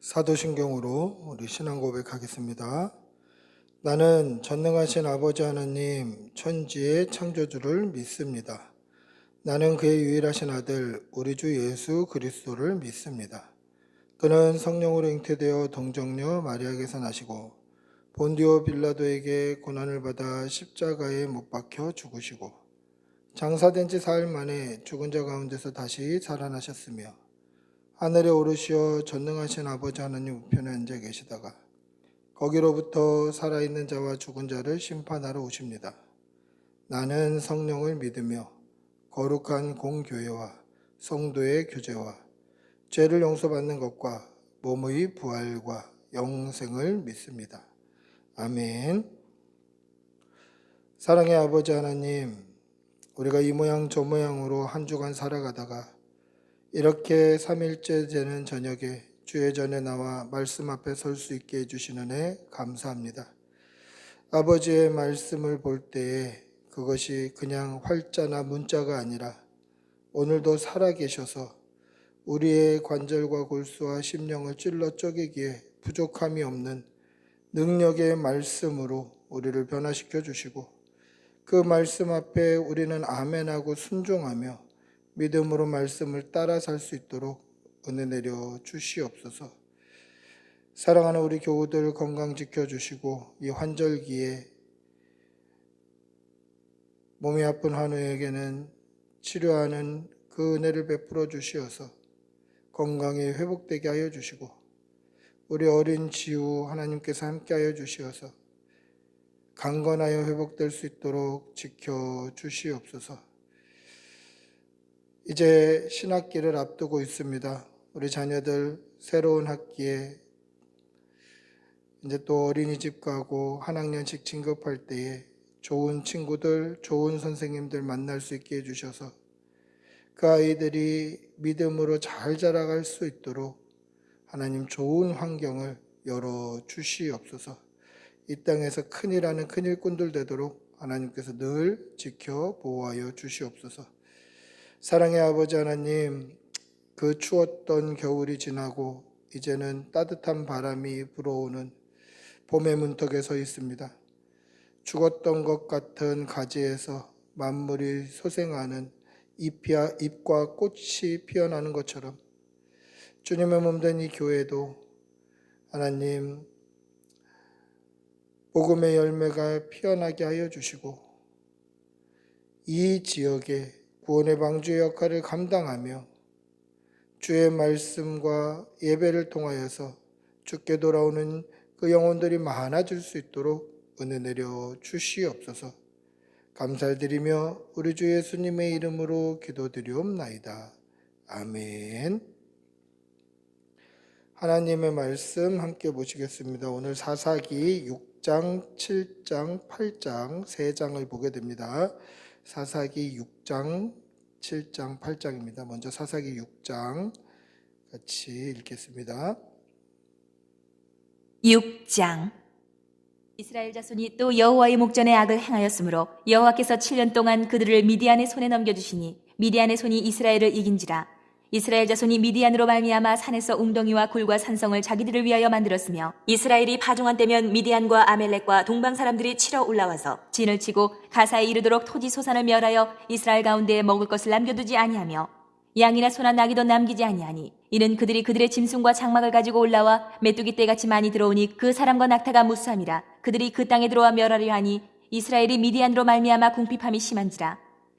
사도신경으로 우리 신앙 고백하겠습니다. 나는 전능하신 아버지 하나님 천지의 창조주를 믿습니다. 나는 그의 유일하신 아들 우리 주 예수 그리스도를 믿습니다. 그는 성령으로 잉태되어 동정녀 마리아에게서 나시고 본디오 빌라도에게 고난을 받아 십자가에 못 박혀 죽으시고 장사된 지 사흘 만에 죽은 자 가운데서 다시 살아나셨으며 하늘에 오르시어 전능하신 아버지 하나님 우편에 앉아 계시다가 거기로부터 살아있는 자와 죽은 자를 심판하러 오십니다. 나는 성령을 믿으며 거룩한 공교회와 성도의 교제와 죄를 용서받는 것과 몸의 부활과 영생을 믿습니다. 아멘. 사랑의 아버지 하나님, 우리가 이 모양 저 모양으로 한 주간 살아가다가 이렇게 3일째 되는 저녁에 주의 전에 나와 말씀 앞에 설 수 있게 해주시는 애 감사합니다. 아버지의 말씀을 볼 때에 그것이 그냥 활자나 문자가 아니라 오늘도 살아계셔서 우리의 관절과 골수와 심령을 찔러 쪼개기에 부족함이 없는 능력의 말씀으로 우리를 변화시켜 주시고 그 말씀 앞에 우리는 아멘하고 순종하며 믿음으로 말씀을 따라 살 수 있도록 은혜 내려 주시옵소서. 사랑하는 우리 교우들 건강 지켜주시고 이 환절기에 몸이 아픈 환우에게는 치료하는 그 은혜를 베풀어 주시어서 건강이 회복되게 하여 주시고 우리 어린 지우 하나님께서 함께하여 주시어서 강건하여 회복될 수 있도록 지켜 주시옵소서. 이제 신학기를 앞두고 있습니다. 우리 자녀들 새로운 학기에 이제 또 어린이집 가고 한 학년씩 진급할 때에 좋은 친구들, 좋은 선생님들 만날 수 있게 해주셔서 그 아이들이 믿음으로 잘 자라갈 수 있도록 하나님 좋은 환경을 열어주시옵소서. 이 땅에서 큰일하는 큰일꾼들 되도록 하나님께서 늘 지켜 보호하여 주시옵소서. 사랑의 아버지 하나님, 그 추웠던 겨울이 지나고 이제는 따뜻한 바람이 불어오는 봄의 문턱에 서 있습니다. 죽었던 것 같은 가지에서 만물이 소생하는 잎과 꽃이 피어나는 것처럼 주님의 몸된 이 교회도 하나님 복음의 열매가 피어나게 하여 주시고 이 지역에 구원의 방주의 역할을 감당하며 주의 말씀과 예배를 통하여서 주께 돌아오는 그 영혼들이 많아질 수 있도록 은혜 내려 주시옵소서. 감사드리며 우리 주 예수님의 이름으로 기도드리옵나이다. 아멘. 하나님의 말씀 함께 보시겠습니다. 오늘 사사기 6장, 7장, 8장 세 장을 보게 됩니다. 사사기 6장, 7장, 8장입니다. 먼저 사사기 6장 같이 읽겠습니다. 6장. 이스라엘 자손이 또 여호와의 목전에 악을 행하였으므로 여호와께서 7년 동안 그들을 미디안의 손에 넘겨주시니 미디안의 손이 이스라엘을 이긴지라. 이스라엘 자손이 미디안으로 말미암아 산에서 웅덩이와 굴과 산성을 자기들을 위하여 만들었으며 이스라엘이 파종한 때면 미디안과 아멜렉과 동방 사람들이 치러 올라와서 진을 치고 가사에 이르도록 토지 소산을 멸하여 이스라엘 가운데에 먹을 것을 남겨두지 아니하며 양이나 소나 나귀도 남기지 아니하니 이는 그들이 그들의 짐승과 장막을 가지고 올라와 메뚜기 떼같이 많이 들어오니 그 사람과 낙타가 무수함이라. 그들이 그 땅에 들어와 멸하려 하니 이스라엘이 미디안으로 말미암아 궁핍함이 심한지라.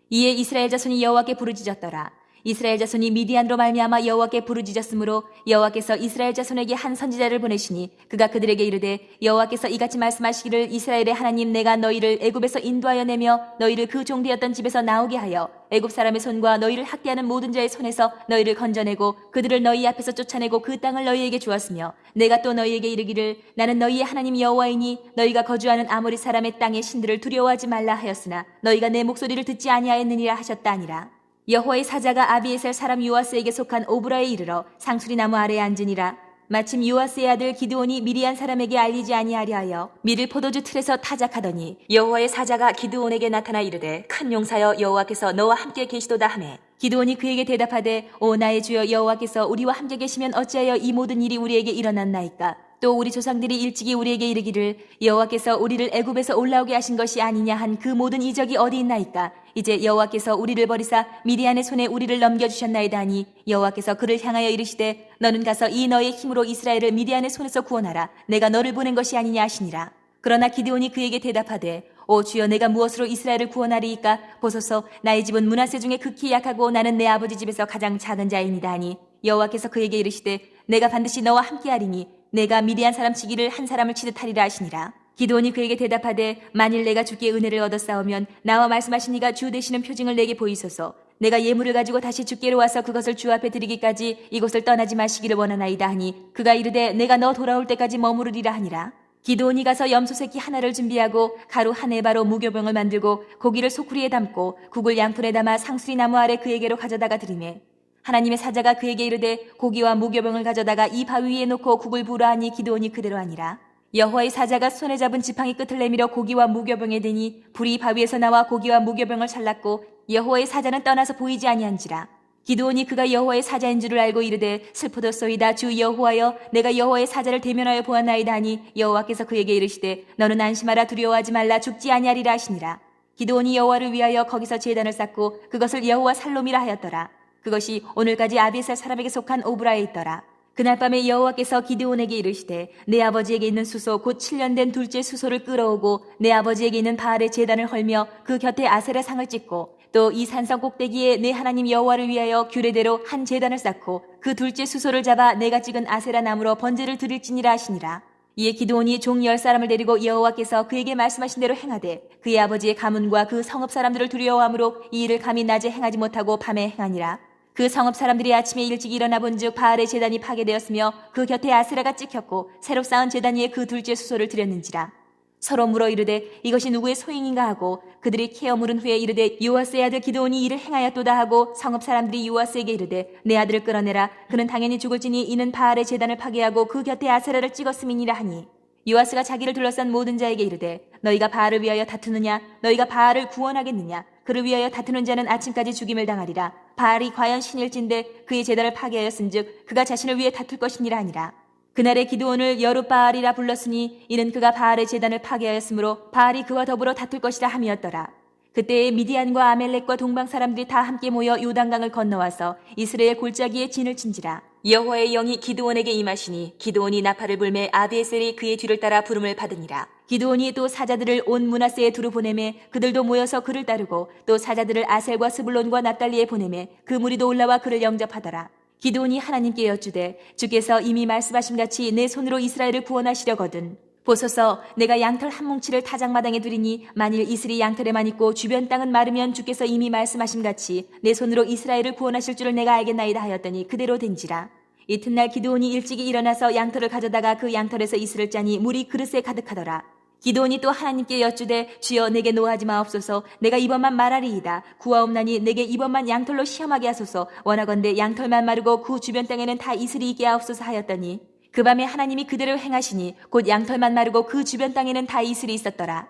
이에 이스라엘 자손이 여호와께 부르짖었더라. 이스라엘 자손이 미디안으로 말미암아 여호와께 부르짖었으므로 여호와께서 이스라엘 자손에게 한 선지자를 보내시니 그가 그들에게 이르되 여호와께서 이같이 말씀하시기를 이스라엘의 하나님 내가 너희를 애굽에서 인도하여 내며 너희를 그 종되었던 집에서 나오게 하여 애굽 사람의 손과 너희를 학대하는 모든 자의 손에서 너희를 건져내고 그들을 너희 앞에서 쫓아내고 그 땅을 너희에게 주었으며 내가 또 너희에게 이르기를 나는 너희의 하나님 여호와이니 너희가 거주하는 아모리 사람의 땅의 신들을 두려워하지 말라 하였으나 너희가 내 목소리를 듣지 아니하였느니라 하셨다 아니라. 여호와의 사자가 아비에셀 사람 요아스에게 속한 오브라에 이르러 상수리 나무 아래에 앉으니라. 마침 요아스의 아들 기드온이 미디안 사람에게 알리지 아니하려 하여 밀을 포도주 틀에서 타작하더니 여호와의 사자가 기드온에게 나타나 이르되 큰 용사여 여호와께서 너와 함께 계시도다 하매 기드온이 그에게 대답하되 오 나의 주여 여호와께서 우리와 함께 계시면 어찌하여 이 모든 일이 우리에게 일어났나이까? 또 우리 조상들이 일찍이 우리에게 이르기를 여호와께서 우리를 애굽에서 올라오게 하신 것이 아니냐 한 그 모든 이적이 어디 있나이까? 이제 여호와께서 우리를 버리사 미디안의 손에 우리를 넘겨주셨나이다 하니 여호와께서 그를 향하여 이르시되 너는 가서 이 너의 힘으로 이스라엘을 미디안의 손에서 구원하라. 내가 너를 보낸 것이 아니냐 하시니라. 그러나 기드온이 그에게 대답하되 오 주여 내가 무엇으로 이스라엘을 구원하리이까? 보소서 나의 집은 므낫세 중에 극히 약하고 나는 내 아버지 집에서 가장 작은 자이니이다 하니 여호와께서 그에게 이르시되 내가 반드시 너와 함께하리니 내가 미디안 사람 치기를 한 사람을 치듯 하리라 하시니라. 기드온이 그에게 대답하되 만일 내가 주께 은혜를 얻어 싸우면 나와 말씀하신 이가 주 되시는 표징을 내게 보이소서. 내가 예물을 가지고 다시 주께로 와서 그것을 주 앞에 드리기까지 이곳을 떠나지 마시기를 원하나이다 하니 그가 이르되 내가 너 돌아올 때까지 머무르리라 하니라. 기드온이 가서 염소 새끼 하나를 준비하고 가루 한 에바로 무교병을 만들고 고기를 소쿠리에 담고 국을 양푼에 담아 상수리 나무 아래 그에게로 가져다가 드리매 하나님의 사자가 그에게 이르되 고기와 무교병을 가져다가 이 바위 위에 놓고 국을 부으라 하니 기드온이 그대로 하니라. 여호와의 사자가 손에 잡은 지팡이 끝을 내밀어 고기와 무교병에 대니 불이 바위에서 나와 고기와 무교병을 살랐고 여호와의 사자는 떠나서 보이지 아니한지라. 기드온이 그가 여호와의 사자인 줄을 알고 이르되 슬프도소이다 주 여호와여 내가 여호와의 사자를 대면하여 보았나이다 하니 여호와께서 그에게 이르시되 너는 안심하라 두려워하지 말라 죽지 아니하리라 하시니라. 기드온이 여호와를 위하여 거기서 제단을 쌓고 그것을 여호와 살롬이라 하였더라. 그것이 오늘까지 아비에셀 사람에게 속한 오브라에 있더라. 그날 밤에 여호와께서 기드온에게 이르시되 내 아버지에게 있는 수소 곧 7년 된 둘째 수소를 끌어오고 내 아버지에게 있는 바알의 제단을 헐며 그 곁에 아세라 상을 찍고 또 이 산성 꼭대기에 내 하나님 여호와를 위하여 규례대로 한 제단을 쌓고 그 둘째 수소를 잡아 내가 찍은 아세라 나무로 번제를 드릴지니라 하시니라. 이에 기드온이 종 10사람을 데리고 여호와께서 그에게 말씀하신 대로 행하되 그의 아버지의 가문과 그 성읍 사람들을 두려워함으로 이 일을 감히 낮에 행하지 못하고 밤에 행하니라. 그 성읍 사람들이 아침에 일찍 일어나 본즉 바알의 제단이 파괴되었으며 그 곁에 아세라가 찍혔고 새로 쌓은 제단 위에 그 둘째 수소를 드렸는지라. 서로 물어 이르되 이것이 누구의 소행인가 하고 그들이 캐어 물은 후에 이르되 요아스의 아들 기드온이 이를 행하였도다 하고 성읍 사람들이 요아스에게 이르되 내 아들을 끌어내라. 그는 당연히 죽을지니 이는 바알의 제단을 파괴하고 그 곁에 아세라를 찍었음이니라 하니 요아스가 자기를 둘러싼 모든 자에게 이르되 너희가 바알을 위하여 다투느냐? 너희가 바알을 구원하겠느냐? 그를 위하여 다투는 자는 아침까지 죽임을 당하리라. 바알이 과연 신일진데 그의 제단을 파괴하였은즉 그가 자신을 위해 다툴 것이니라 하니라. 그날에 기드온을 여룻바알이라 불렀으니 이는 그가 바알의 제단을 파괴하였으므로 바알이 그와 더불어 다툴 것이라 함이었더라. 그때에 미디안과 아멜렉과 동방 사람들이 다 함께 모여 요단강을 건너와서 이스라엘 골짜기에 진을 친지라. 여호와의 영이 기드온에게 임하시니 기드온이 나팔을 불매 아비에셀이 그의 뒤를 따라 부름을 받으니라. 기드온이 또 사자들을 온 므낫세에 두루 보내매 그들도 모여서 그를 따르고 또 사자들을 아셀과 스불론과 납달리에 보내매 그 무리도 올라와 그를 영접하더라. 기드온이 하나님께 여쭈되 주께서 이미 말씀하심같이 내 손으로 이스라엘을 구원하시려거든 보소서 내가 양털 한 뭉치를 타작마당에 두리니 만일 이슬이 양털에만 있고 주변 땅은 마르면 주께서 이미 말씀하심같이 내 손으로 이스라엘을 구원하실 줄을 내가 알겠나이다 하였더니 그대로 된지라. 이튿날 기드온이 일찍이 일어나서 양털을 가져다가 그 양털에서 이슬을 짜니 물이 그릇에 가득하더라. 기드온이 또 하나님께 여쭈되 주여 내게 노하지 마옵소서. 내가 이번만 말하리이다. 구하옵나니 내게 이번만 양털로 시험하게 하소서. 원하건대 양털만 마르고 그 주변 땅에는 다 이슬이 있게 하옵소서 하였더니 그 밤에 하나님이 그대로 행하시니 곧 양털만 마르고 그 주변 땅에는 다 이슬이 있었더라.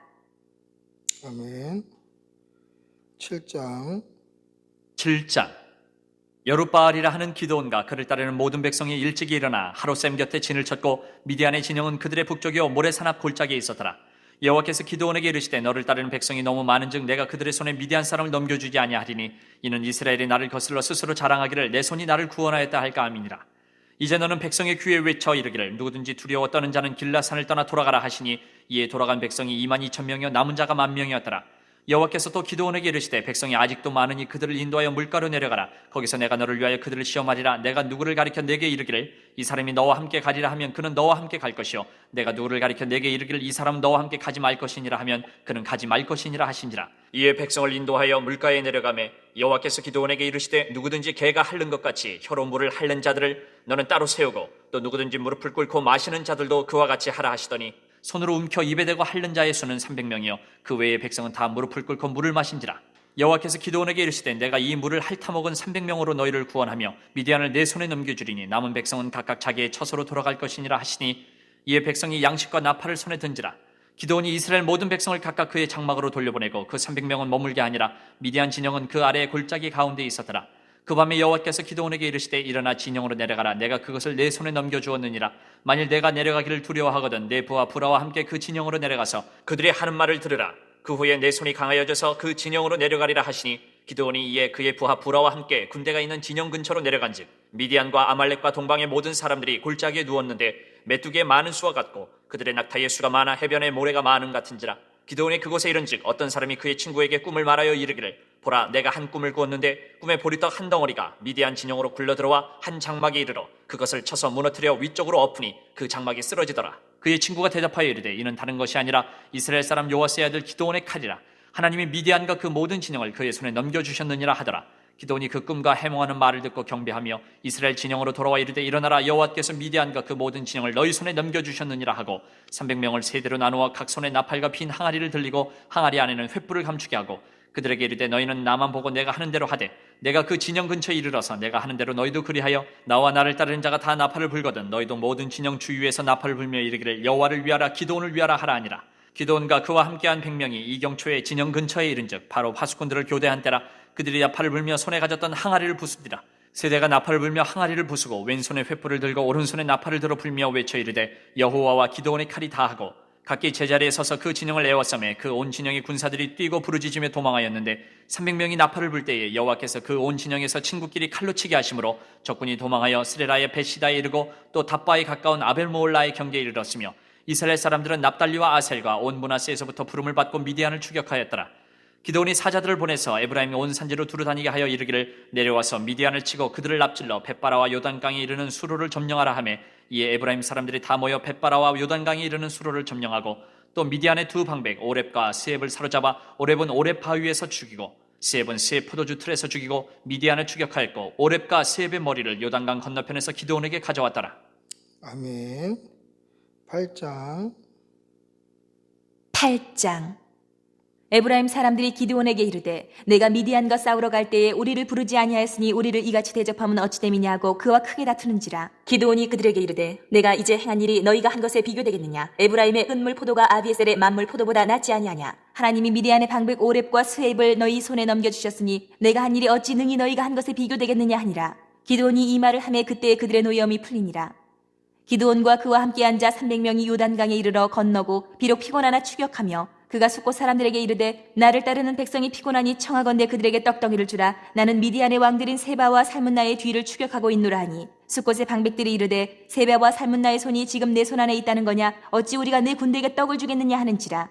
아멘. 7장 7장 여룻바알이라 하는 기드온과 그를 따르는 모든 백성이 일찍이 일어나 하루샘 곁에 진을 쳤고 미디안의 진영은 그들의 북쪽이요 모래산 앞 골짜기에 있었더라. 여호와께서 기드온에게 이르시되 너를 따르는 백성이 너무 많은즉 내가 그들의 손에 미디안 사람을 넘겨주지 아니하리니 이는 이스라엘이 나를 거슬러 스스로 자랑하기를 내 손이 나를 구원하였다 할까 함이니라. 이제 너는 백성의 귀에 외쳐 이르기를 누구든지 두려워 떠는 자는 길라산을 떠나 돌아가라 하시니 이에 돌아간 백성이 22,000명이요 남은 자가 10,000명이었더라. 여호와께서 또 기드온에게 이르시되 백성이 아직도 많으니 그들을 인도하여 물가로 내려가라. 거기서 내가 너를 위하여 그들을 시험하리라. 내가 누구를 가리켜 내게 이르기를 이 사람이 너와 함께 가리라 하면 그는 너와 함께 갈 것이요 내가 누구를 가리켜 내게 이르기를 이 사람은 너와 함께 가지 말 것이니라 하면 그는 가지 말 것이니라 하신지라. 이에 백성을 인도하여 물가에 내려가매 여호와께서 기드온에게 이르시되 누구든지 개가 핥는 것 같이 혀로 물을 핥는 자들을 너는 따로 세우고 또 누구든지 무릎을 꿇고 마시는 자들도 그와 같이 하라 하시더니 손으로 움켜 입에 대고 핥는 자의 수는 300명이요 그 외의 백성은 다 무릎을 꿇고 물을 마신지라. 여호와께서 기드온에게 이르시되 내가 이 물을 핥아먹은 300명으로 너희를 구원하며 미디안을 내 손에 넘겨주리니 남은 백성은 각각 자기의 처소로 돌아갈 것이니라 하시니 이에 백성이 양식과 나팔을 손에 든지라. 기드온이 이스라엘 모든 백성을 각각 그의 장막으로 돌려보내고 그 300명은 머물게 하니라. 미디안 진영은 그 아래의 골짜기 가운데 있었더라. 그 밤에 여호와께서 기드온에게 이르시되 일어나 진영으로 내려가라. 내가 그것을 내 손에 넘겨주었느니라. 만일 내가 내려가기를 두려워하거든 내 부하 부라와 함께 그 진영으로 내려가서 그들이 하는 말을 들으라. 그 후에 내 손이 강하여져서 그 진영으로 내려가리라 하시니 기드온이 이에 그의 부하 부라와 함께 군대가 있는 진영 근처로 내려간즉 미디안과 아말렉과 동방의 모든 사람들이 골짜기에 누웠는데 메뚜기의 많은 수와 같고 그들의 낙타의 수가 많아 해변의 모래가 많음 같은지라. 기드온이 그곳에 이른즉 어떤 사람이 그의 친구에게 꿈을 말하여 이르기를 보라 내가 한 꿈을 꾸었는데 꿈에 보리떡 한 덩어리가 미디안 진영으로 굴러들어와 한 장막에 이르러 그것을 쳐서 무너뜨려 위쪽으로 엎으니 그 장막이 쓰러지더라. 그의 친구가 대답하여 이르되 이는 다른 것이 아니라 이스라엘 사람 요아스의 아들 기드온의 칼이라. 하나님이 미디안과 그 모든 진영을 그의 손에 넘겨주셨느니라 하더라. 기드온이 그 꿈과 해몽하는 말을 듣고 경배하며 이스라엘 진영으로 돌아와 이르되 일어나라 여호와께서 미디안과 그 모든 진영을 너희 손에 넘겨주셨느니라 하고 300명을 세대로 나누어 각 손에 나팔과 빈 항아리를 들리고 항아리 안에는 횃불을 감추게 하고 그들에게 이르되 너희는 나만 보고 내가 하는 대로 하되 내가 그 진영 근처에 이르러서 내가 하는 대로 너희도 그리하여 나와 나를 따르는 자가 다 나팔을 불거든 너희도 모든 진영 주위에서 나팔을 불며 이르기를 여호와를 위하라 기드온을 위하라 하라 하니라. 기드온과 그와 함께한 100명이 이경초에 진영 근처에 이른즉 바로 파수꾼들을 교대한 때라. 그들이 나팔을 불며 손에 가졌던 항아리를 부수니라. 세대가 나팔을 불며 항아리를 부수고 왼손에 횃불을 들고 오른손에 나팔을 들어 불며 외쳐 이르되 여호와와 기드온의 칼이 다하고 각기 제자리에 서서 그 진영을 에워싸매 그 온 진영의 군사들이 뛰고 부르짖으며 도망하였는데 300명이 나팔을 불 때에 여호와께서 그 온 진영에서 친구끼리 칼로 치게 하심으로 적군이 도망하여 스레라의 베시다에 이르고 또 답바에 가까운 아벨모올라의 경계에 이르렀으며 이스라엘 사람들은 납달리와 아셀과 온 므낫세에서부터 부름을 받고 미디안을 추격하였더라. 기드온이 사자들을 보내서 에브라임 온 산지로 두루다니게 하여 이르기를 내려와서 미디안을 치고 그들을 납질러 벳바라와 요단강에 이르는 수로를 점령하라 하매 이에 에브라임 사람들이 다 모여 벳바라와 요단강에 이르는 수로를 점령하고 또 미디안의 두 방백 오렙과 스앱을 사로잡아 오렙은 오렙 바위에서 죽이고 스앱은 스앱 포도주 틀에서 죽이고 미디안을 추격하였고 오렙과 스앱의 머리를 요단강 건너편에서 기드온에게 가져왔더라. 아멘. 8장. 8장. 에브라임 사람들이 기드온에게 이르되 내가 미디안과 싸우러 갈 때에 우리를 부르지 아니하였으니 우리를 이같이 대접하면 어찌 됨이냐고 그와 크게 다투는지라. 기드온이 그들에게 이르되 내가 이제 행한 일이 너희가 한 것에 비교되겠느냐. 에브라임의 은물 포도가 아비에셀의 만물 포도보다 낫지 아니하냐. 하나님이 미디안의 방백 오렙과 스앱을 너희 손에 넘겨주셨으니 내가 한 일이 어찌 능히 너희가 한 것에 비교되겠느냐 하니라. 기드온이 이 말을 하매 그때에 그들의 노여움이 풀리니라. 기드온과 그와 함께 앉아 300명이 요단강에 이르러 건너고 비록 피곤하나 추격하며 그가 숫곳 사람들에게 이르되 나를 따르는 백성이 피곤하니 청하건대 그들에게 떡덩이를 주라. 나는 미디안의 왕들인 세바와 살문나의 뒤를 추격하고 있노라 하니 숫곳의 방백들이 이르되 세바와 살문나의 손이 지금 내 손 안에 있다는 거냐. 어찌 우리가 내 군대에게 떡을 주겠느냐 하는지라.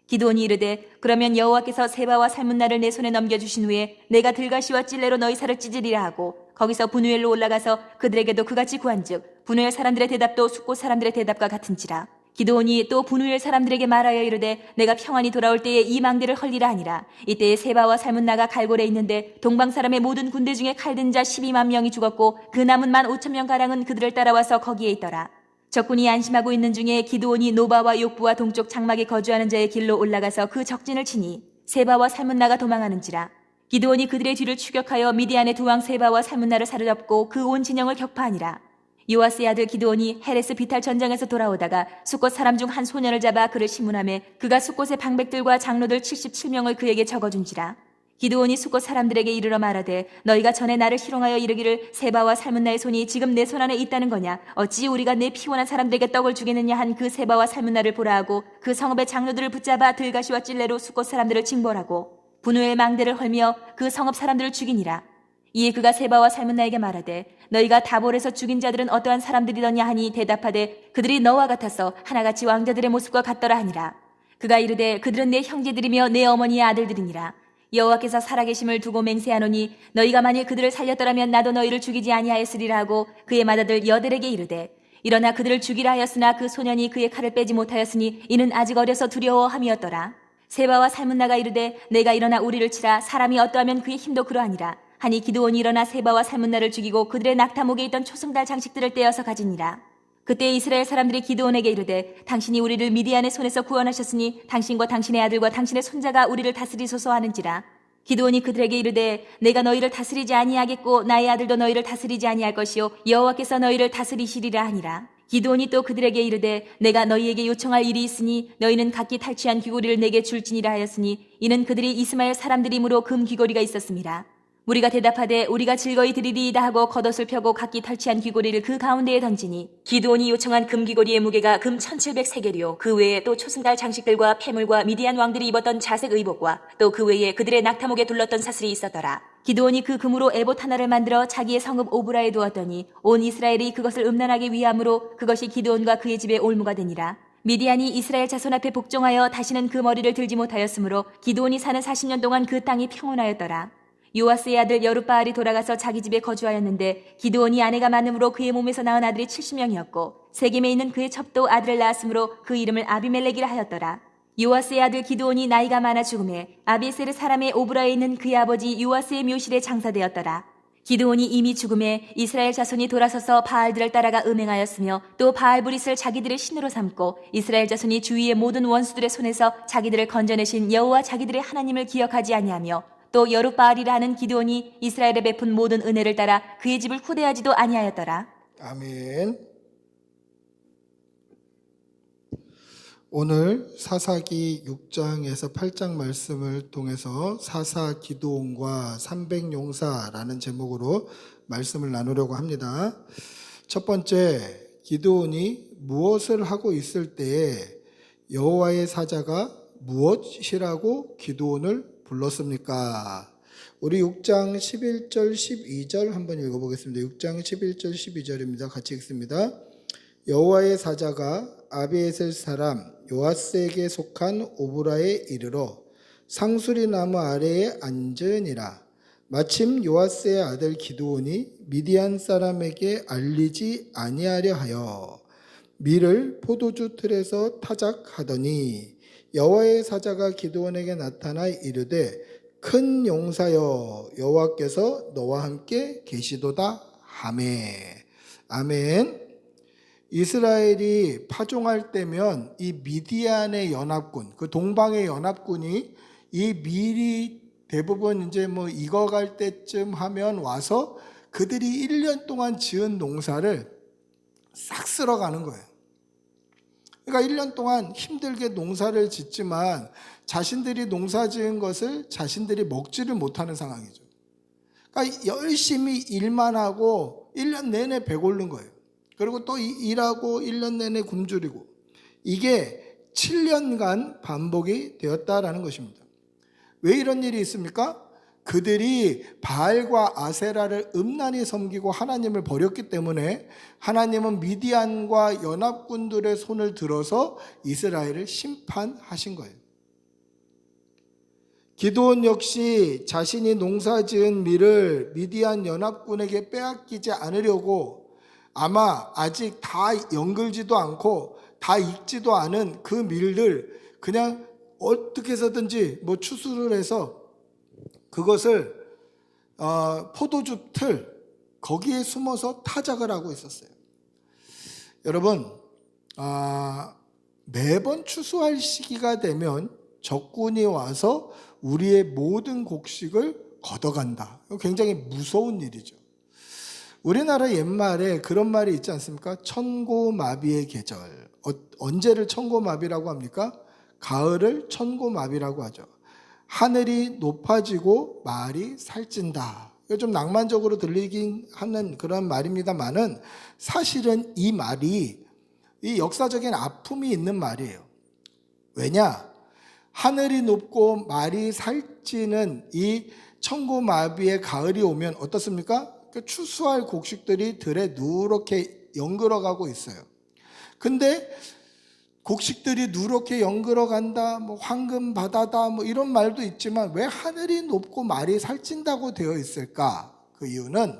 기드온이 이르되 그러면 여호와께서 세바와 살문나를 내 손에 넘겨주신 후에 내가 들가시와 찔레로 너희 살을 찢으리라 하고 거기서 분우엘로 올라가서 그들에게도 그같이 구한즉 분우엘 사람들의 대답도 숫곳 사람들의 대답과 같은지라. 기드온이 또 분우엘 사람들에게 말하여 이르되 내가 평안히 돌아올 때에 이 망대를 헐리라 하니라. 이때에 세바와 살문나가 갈골에 있는데 동방 사람의 모든 군대 중에 칼든 자 12만 명이 죽었고 그 남은 15,000명 가량은 그들을 따라와서 거기에 있더라. 적군이 안심하고 있는 중에 기드온이 노바와 욕부와 동쪽 장막에 거주하는 자의 길로 올라가서 그 적진을 치니 세바와 살문나가 도망하는지라. 기드온이 그들의 뒤를 추격하여 미디안의 두 왕 세바와 살문나를 사로잡고 그 온 진영을 격파하니라. 요아스의 아들 기드온이 헤레스 비탈 전장에서 돌아오다가 숫곳 사람 중 한 소년을 잡아 그를 신문하매 그가 숫곳의 방백들과 장로들 77명을 그에게 적어준지라. 기드온이 숫곳 사람들에게 이르러 말하되 너희가 전에 나를 희롱하여 이르기를 세바와 살문나의 손이 지금 내 손 안에 있다는 거냐. 어찌 우리가 내 피곤한 사람들에게 떡을 주겠느냐 한 그 세바와 살문나를 보라 하고 그 성읍의 장로들을 붙잡아 들가시와 찔레로 숫곳 사람들을 징벌하고 분우의 망대를 헐며 그 성읍 사람들을 죽이니라. 이에 그가 세바와 살문나에게 말하되 너희가 다볼에서 죽인 자들은 어떠한 사람들이더냐 하니 대답하되 그들이 너와 같아서 하나같이 왕자들의 모습과 같더라 하니라. 그가 이르되 그들은 내 형제들이며 내 어머니의 아들들이니라. 여호와께서 살아계심을 두고 맹세하노니 너희가 만일 그들을 살렸더라면 나도 너희를 죽이지 아니하였으리라 하고 그의 맏아들 여델에게 이르되 일어나 그들을 죽이라 하였으나 그 소년이 그의 칼을 빼지 못하였으니 이는 아직 어려서 두려워함이었더라. 세바와 살문나가 이르되 내가 일어나 우리를 치라. 사람이 어떠하면 그의 힘도 그러하니라. 하니 기드온이 일어나 세바와 살문나를 죽이고 그들의 낙타목에 있던 초승달 장식들을 떼어서 가지니라. 그때 이스라엘 사람들이 기드온에게 이르되 당신이 우리를 미디안의 손에서 구원하셨으니 당신과 당신의 아들과 당신의 손자가 우리를 다스리소서 하는지라. 기드온이 그들에게 이르되 내가 너희를 다스리지 아니하겠고 나의 아들도 너희를 다스리지 아니할 것이요 여호와께서 너희를 다스리시리라 하니라. 기드온이 또 그들에게 이르되 내가 너희에게 요청할 일이 있으니 너희는 각기 탈취한 귀고리를 내게 줄지니라 하였으니 이는 그들이 이스마엘 사람들이므로 금 귀고리가 있었습니다. 무리가 대답하되 우리가 즐거이 드리리이다 하고 겉옷을 펴고 각기 탈취한 귀고리를 그 가운데에 던지니 기드온이 요청한 금 귀고리의 무게가 금 1700세겔이요 그 외에 또 초승달 장식들과 폐물과 미디안 왕들이 입었던 자색 의복과 또 그 외에 그들의 낙타목에 둘렀던 사슬이 있었더라. 기드온이 그 금으로 에봇 하나를 만들어 자기의 성읍 오브라에 두었더니 온 이스라엘이 그것을 음란하게 위함으로 그것이 기드온과 그의 집에 올무가 되니라. 미디안이 이스라엘 자손 앞에 복종하여 다시는 그 머리를 들지 못하였으므로 기드온이 사는 40년 동안 그 땅이 평온하였더라. 요아스의 아들 여룻바알이 돌아가서 자기 집에 거주하였는데 기드온이 아내가 많음으로 그의 몸에서 낳은 아들이 70명이었고 세겜에 있는 그의 첩도 아들을 낳았으므로 그 이름을 아비멜렉이라 하였더라. 요아스의 아들 기드온이 나이가 많아 죽음에 아비에셀 사람의 오브라에 있는 그의 아버지 요아스의 묘실에 장사되었더라. 기드온이 이미 죽음에 이스라엘 자손이 돌아서서 바알들을 따라가 음행하였으며 또 바알브릿을 자기들의 신으로 삼고 이스라엘 자손이 주위의 모든 원수들의 손에서 자기들을 건져내신 여호와 자기들의 하나님을 기억하지 아니하며 또 여룻바알이라 하는 기드온이 이스라엘에 베푼 모든 은혜를 따라 그의 집을 후대하지도 아니하였더라. 아멘. 오늘 사사기 6장에서 8장 말씀을 통해서 사사 기드온과 300용사라는 제목으로 말씀을 나누려고 합니다. 첫 번째, 기드온이 무엇을 하고 있을 때에 여호와의 사자가 무엇이라고 기드온을 불렀습니까? 우리 6장 11절 12절 한번 읽어보겠습니다. 6장 11절 12절입니다. 같이 읽습니다. 여호와의 사자가 아비에셀 사람 요아스에게 속한 오브라에 이르러 상수리 나무 아래에 앉으니라. 마침 요아스의 아들 기드온이 미디안 사람에게 알리지 아니하려 하여 밀을 포도주 틀에서 타작하더니 여호와의 사자가 기드온에게 나타나 이르되 큰 용사여 여호와께서 너와 함께 계시도다 하매. 아멘. 이스라엘이 파종할 때면 이 미디안의 연합군, 그 동방의 연합군이 이 밀이 대부분 이제 뭐 익어갈 때쯤 하면 와서 그들이 1년 동안 지은 농사를 싹 쓸어가는 거예요. 그러니까 1년 동안 힘들게 농사를 짓지만 자신들이 농사 지은 것을 자신들이 먹지를 못하는 상황이죠. 그러니까 열심히 일만 하고 1년 내내 배고른 거예요. 그리고 또 일하고 1년 내내 굶주리고 이게 7년간 반복이 되었다라는 것입니다. 왜 이런 일이 있습니까? 그들이 바알과 아세라를 음란히 섬기고 하나님을 버렸기 때문에 하나님은 미디안과 연합군들의 손을 들어서 이스라엘을 심판하신 거예요. 기드온 역시 자신이 농사지은 밀을 미디안 연합군에게 빼앗기지 않으려고 아마 아직 다 연글지도 않고 다 익지도 않은 그 밀들 그냥 어떻게 해서든지 뭐 추수를 해서 그것을 포도주 틀 거기에 숨어서 타작을 하고 있었어요. 여러분 매번 추수할 시기가 되면 적군이 와서 우리의 모든 곡식을 걷어간다. 굉장히 무서운 일이죠. 우리나라 옛말에 그런 말이 있지 않습니까? 천고마비의 계절. 언제를 천고마비라고 합니까? 가을을 천고마비라고 하죠. 하늘이 높아지고 말이 살찐다. 이거 좀 낭만적으로 들리긴 하는 그런 말입니다만은 사실은 이 말이 이 역사적인 아픔이 있는 말이에요. 왜냐? 하늘이 높고 말이 살찌는 이 천고마비의 가을이 오면 어떻습니까? 추수할 곡식들이 들에 누렇게 연그러가고 있어요. 근데 곡식들이 누렇게 연그러간다, 뭐 황금 바다다, 뭐 이런 말도 있지만 왜 하늘이 높고 말이 살찐다고 되어 있을까? 그 이유는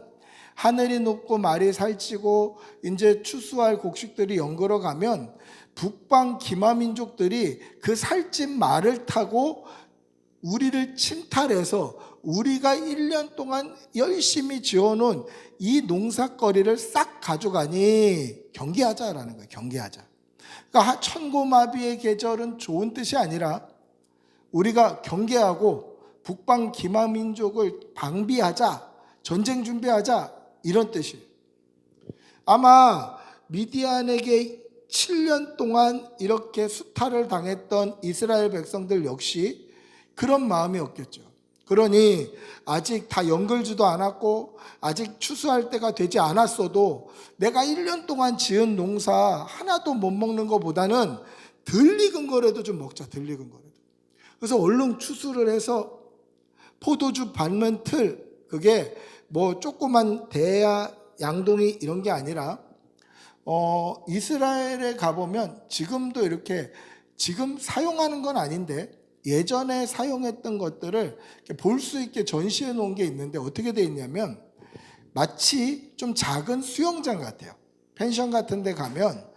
하늘이 높고 말이 살찌고 이제 추수할 곡식들이 연그러가면 북방 기마민족들이 그 살찐 말을 타고 우리를 침탈해서 우리가 1년 동안 열심히 지어놓은 이 농사거리를 싹 가져가니 경계하자라는 거예요. 경계하자. 그러니까 천고마비의 계절은 좋은 뜻이 아니라 우리가 경계하고 북방 기마민족을 방비하자, 전쟁 준비하자 이런 뜻이에요. 아마 미디안에게 7년 동안 이렇게 수탈을 당했던 이스라엘 백성들 역시 그런 마음이었겠죠. 그러니 아직 다 연결지도 않았고 아직 추수할 때가 되지 않았어도 내가 1년 동안 지은 농사 하나도 못 먹는 것보다는 덜 익은 거라도 좀 먹자. 덜 익은 거라도. 그래서 얼른 추수를 해서 포도주 밟는 틀, 그게 뭐 조그만 대야 양동이 이런 게 아니라 이스라엘에 가보면 지금도 이렇게 지금 사용하는 건 아닌데 예전에 사용했던 것들을 볼 수 있게 전시해 놓은 게 있는데 어떻게 돼 있냐면 마치 좀 작은 수영장 같아요. 펜션 같은 데 가면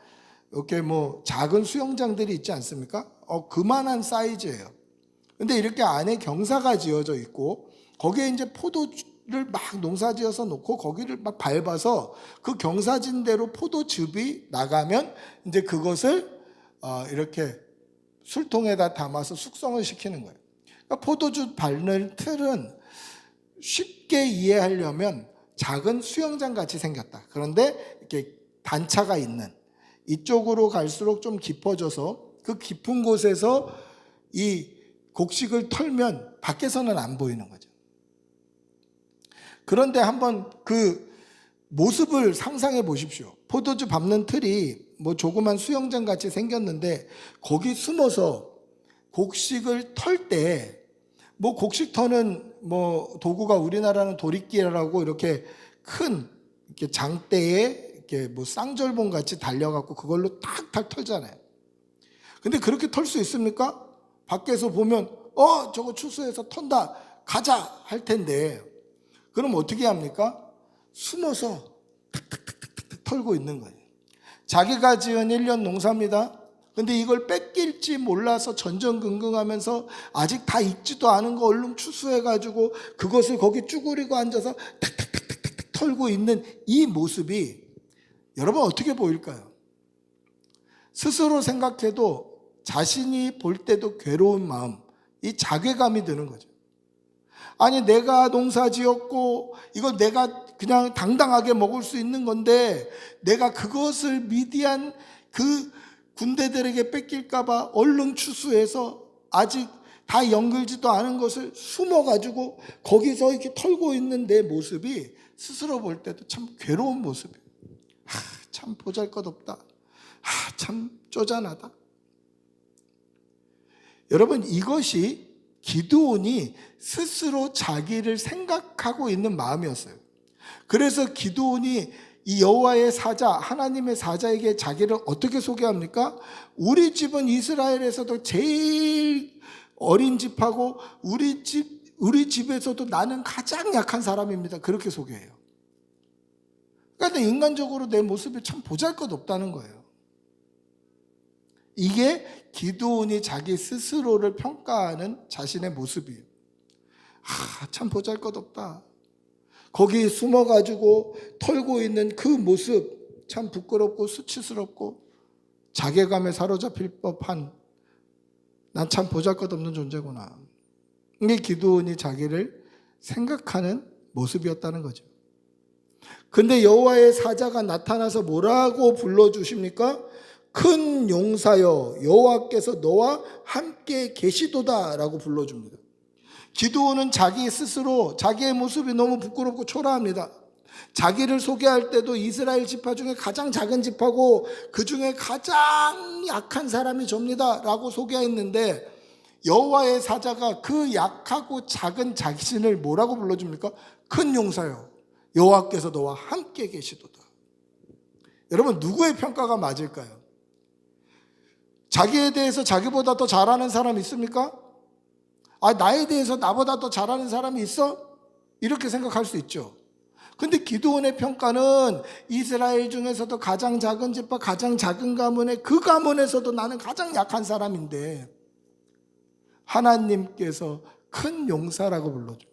이렇게 뭐 작은 수영장들이 있지 않습니까? 그만한 사이즈예요. 근데 이렇게 안에 경사가 지어져 있고 거기에 이제 포도를 막 농사지어서 놓고 거기를 막 밟아서 그 경사진대로 포도즙이 나가면 이제 그것을 이렇게 술통에다 담아서 숙성을 시키는 거예요. 그러니까 포도주 밟는 틀은 쉽게 이해하려면 작은 수영장 같이 생겼다. 그런데 이렇게 단차가 있는 이쪽으로 갈수록 좀 깊어져서 그 깊은 곳에서 이 곡식을 털면 밖에서는 안 보이는 거죠. 그런데 한번 그 모습을 상상해 보십시오. 포도주 밟는 틀이 뭐 조그만 수영장 같이 생겼는데 거기 숨어서 곡식을 털 때 뭐 곡식 터는 뭐 도구가 우리나라는 도리끼라고 이렇게 큰 이렇게 장대에 이렇게 뭐 쌍절봉 같이 달려갖고 그걸로 탁탁 털잖아요. 근데 그렇게 털 수 있습니까? 밖에서 보면 저거 추수해서 턴다 가자 할 텐데 그럼 어떻게 합니까? 숨어서 탁탁탁탁 털고 있는 거예요. 자기가 지은 1년 농사입니다. 근데 이걸 뺏길지 몰라서 전전긍긍하면서 아직 다 익지도 않은 거 얼른 추수해가지고 그것을 거기 쭈그리고 앉아서 탁탁탁탁탁 털고 있는 이 모습이 여러분 어떻게 보일까요? 스스로 생각해도 자신이 볼 때도 괴로운 마음, 이 자괴감이 드는 거죠. 아니 내가 농사 지었고 이거 내가 그냥 당당하게 먹을 수 있는 건데 내가 그것을 미디안 그 군대들에게 뺏길까 봐 얼른 추수해서 아직 다 연결지도 않은 것을 숨어가지고 거기서 이렇게 털고 있는 내 모습이 스스로 볼 때도 참 괴로운 모습이에요. 참 보잘것없다. 참 쪼잔하다. 여러분 이것이 기드온이 스스로 자기를 생각하고 있는 마음이었어요. 그래서 기드온이 이 여호와의 사자, 하나님의 사자에게 자기를 어떻게 소개합니까? 우리 집은 이스라엘에서도 제일 어린 집하고 우리 집에서도 나는 가장 약한 사람입니다. 그렇게 소개해요. 그러니까 인간적으로 내 모습이 참 보잘것없다는 거예요. 이게 기드온이 자기 스스로를 평가하는 자신의 모습이에요. 참 보잘것없다. 거기 숨어가지고 털고 있는 그 모습 참 부끄럽고 수치스럽고 자괴감에 사로잡힐 법한 난 참 보잘것없는 존재구나. 이게 기드온이 자기를 생각하는 모습이었다는 거죠. 근데 여호와의 사자가 나타나서 뭐라고 불러주십니까? 큰 용사여 여호와께서 너와 함께 계시도다 라고 불러줍니다. 기드온은 자기 스스로 자기의 모습이 너무 부끄럽고 초라합니다. 자기를 소개할 때도 이스라엘 지파 중에 가장 작은 지파고 그 중에 가장 약한 사람이 접니다 라고 소개했는데 여호와의 사자가 그 약하고 작은 자신을 뭐라고 불러줍니까? 큰 용사여 여호와께서 너와 함께 계시도다. 여러분 누구의 평가가 맞을까요? 자기에 대해서 자기보다 더 잘하는 사람 있습니까? 나에 대해서 나보다 더 잘하는 사람이 있어? 이렇게 생각할 수 있죠. 근데 기드온의 평가는 이스라엘 중에서도 가장 작은 집과 가장 작은 가문에 그 가문에서도 나는 가장 약한 사람인데 하나님께서 큰 용사라고 불러줘.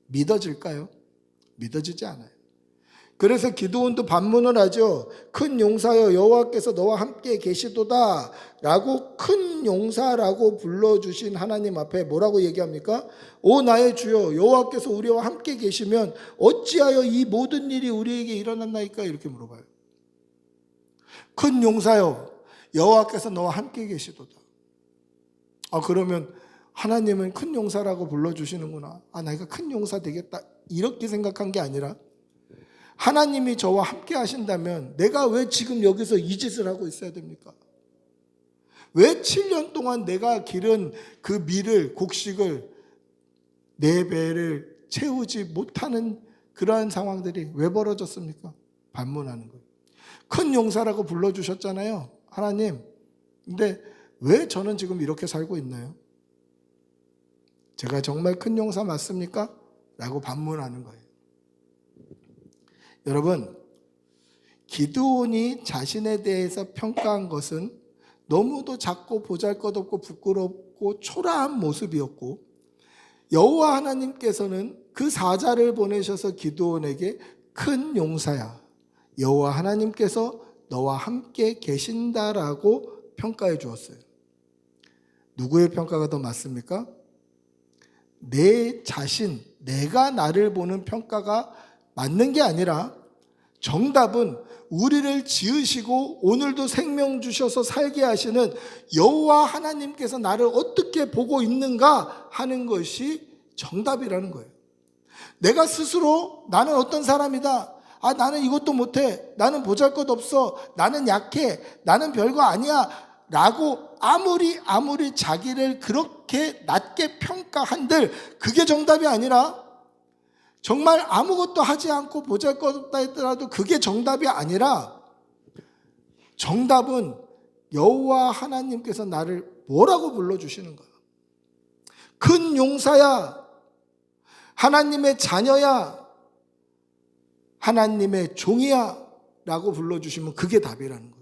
믿어질까요? 믿어지지 않아요. 그래서 기드온도 반문을 하죠. 큰 용사여 여호와께서 너와 함께 계시도다 라고 큰 용사라고 불러주신 하나님 앞에 뭐라고 얘기합니까? 오 나의 주여 여호와께서 우리와 함께 계시면 어찌하여 이 모든 일이 우리에게 일어났나이까? 이렇게 물어봐요. 큰 용사여 여호와께서 너와 함께 계시도다. 그러면 하나님은 큰 용사라고 불러주시는구나. 내가 큰 용사 되겠다. 이렇게 생각한 게 아니라 하나님이 저와 함께 하신다면 내가 왜 지금 여기서 이 짓을 하고 있어야 됩니까? 왜 7년 동안 내가 기른 그 밀을, 곡식을, 내 배를 채우지 못하는 그러한 상황들이 왜 벌어졌습니까? 반문하는 거예요. 큰 용사라고 불러주셨잖아요, 하나님. 근데 왜 저는 지금 이렇게 살고 있나요? 제가 정말 큰 용사 맞습니까? 라고 반문하는 거예요. 여러분, 기드온이 자신에 대해서 평가한 것은 너무도 작고 보잘것없고 부끄럽고 초라한 모습이었고, 여호와 하나님께서는 그 사자를 보내셔서 기드온에게 큰 용사야, 여호와 하나님께서 너와 함께 계신다라고 평가해 주었어요. 누구의 평가가 더 맞습니까? 내 자신, 내가 나를 보는 평가가 맞는 게 아니라 정답은 우리를 지으시고 오늘도 생명 주셔서 살게 하시는 여호와 하나님께서 나를 어떻게 보고 있는가 하는 것이 정답이라는 거예요. 내가 스스로 나는 어떤 사람이다, 나는 이것도 못해, 나는 보잘것없어, 나는 약해, 나는 별거 아니야 라고 아무리 자기를 그렇게 낮게 평가한들 그게 정답이 아니라, 정말 아무것도 하지 않고 보잘것없다 했더라도 그게 정답이 아니라, 정답은 여호와 하나님께서 나를 뭐라고 불러주시는 거야? 큰 용사야, 하나님의 자녀야, 하나님의 종이야 라고 불러주시면 그게 답이라는 거예요.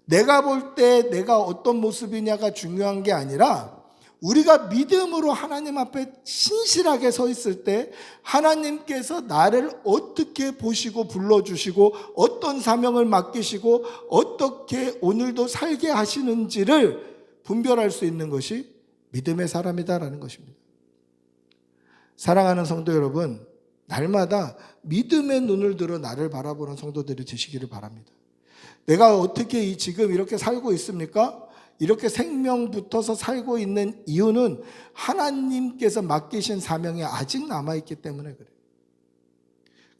내가 볼 때 내가 어떤 모습이냐가 중요한 게 아니라, 우리가 믿음으로 하나님 앞에 신실하게 서 있을 때 하나님께서 나를 어떻게 보시고 불러주시고 어떤 사명을 맡기시고 어떻게 오늘도 살게 하시는지를 분별할 수 있는 것이 믿음의 사람이다라는 것입니다. 사랑하는 성도 여러분, 날마다 믿음의 눈을 들어 나를 바라보는 성도들이 되시기를 바랍니다. 내가 어떻게 지금 이렇게 살고 있습니까? 이렇게 생명 붙어서 살고 있는 이유는 하나님께서 맡기신 사명이 아직 남아있기 때문에 그래요.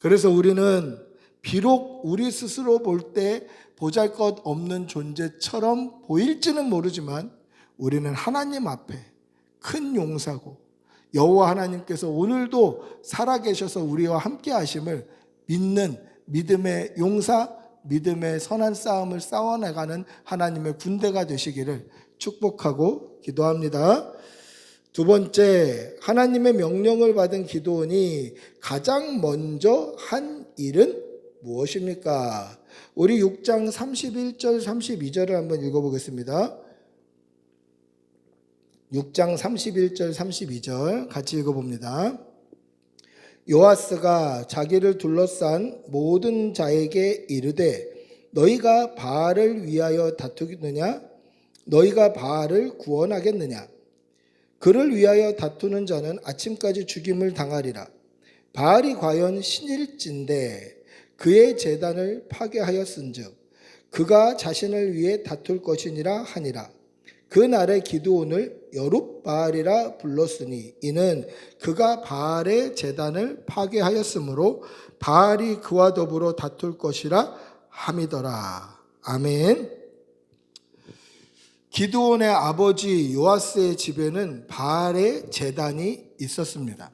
그래서 우리는 비록 우리 스스로 볼 때 보잘것없는 존재처럼 보일지는 모르지만, 우리는 하나님 앞에 큰 용사고 여호와 하나님께서 오늘도 살아계셔서 우리와 함께 하심을 믿는 믿음의 용사, 믿음의 선한 싸움을 싸워나가는 하나님의 군대가 되시기를 축복하고 기도합니다. 두 번째, 하나님의 명령을 받은 기드온이 가장 먼저 한 일은 무엇입니까? 우리 6장 31절 32절을 한번 읽어보겠습니다. 6장 31절 32절 같이 읽어봅니다. 요아스가 자기를 둘러싼 모든 자에게 이르되 너희가 바알을 위하여 다투느냐? 너희가 바알을 구원하겠느냐? 그를 위하여 다투는 자는 아침까지 죽임을 당하리라. 바알이 과연 신일진데 그의 제단을 파괴하였은즉 그가 자신을 위해 다툴 것이니라 하니라. 그 날에 기드온을 여룹바알이라 불렀으니 이는 그가 바알의 제단을 파괴하였으므로 바알이 그와 더불어 다툴 것이라 함이더라. 아멘. 기드온의 아버지 요아스의 집에는 바알의 제단이 있었습니다.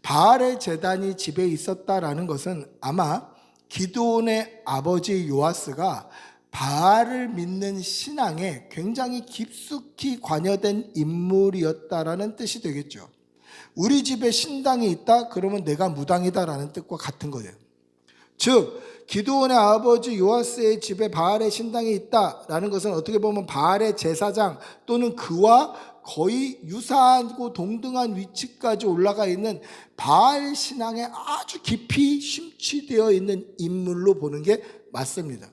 바알의 제단이 집에 있었다라는 것은 아마 기드온의 아버지 요아스가 바알을 믿는 신앙에 굉장히 깊숙이 관여된 인물이었다라는 뜻이 되겠죠. 우리 집에 신당이 있다 그러면 내가 무당이다라는 뜻과 같은 거예요. 즉 기드온의 아버지 요아스의 집에 바알의 신당이 있다라는 것은 어떻게 보면 바알의 제사장 또는 그와 거의 유사하고 동등한 위치까지 올라가 있는 바알 신앙에 아주 깊이 심취되어 있는 인물로 보는 게 맞습니다.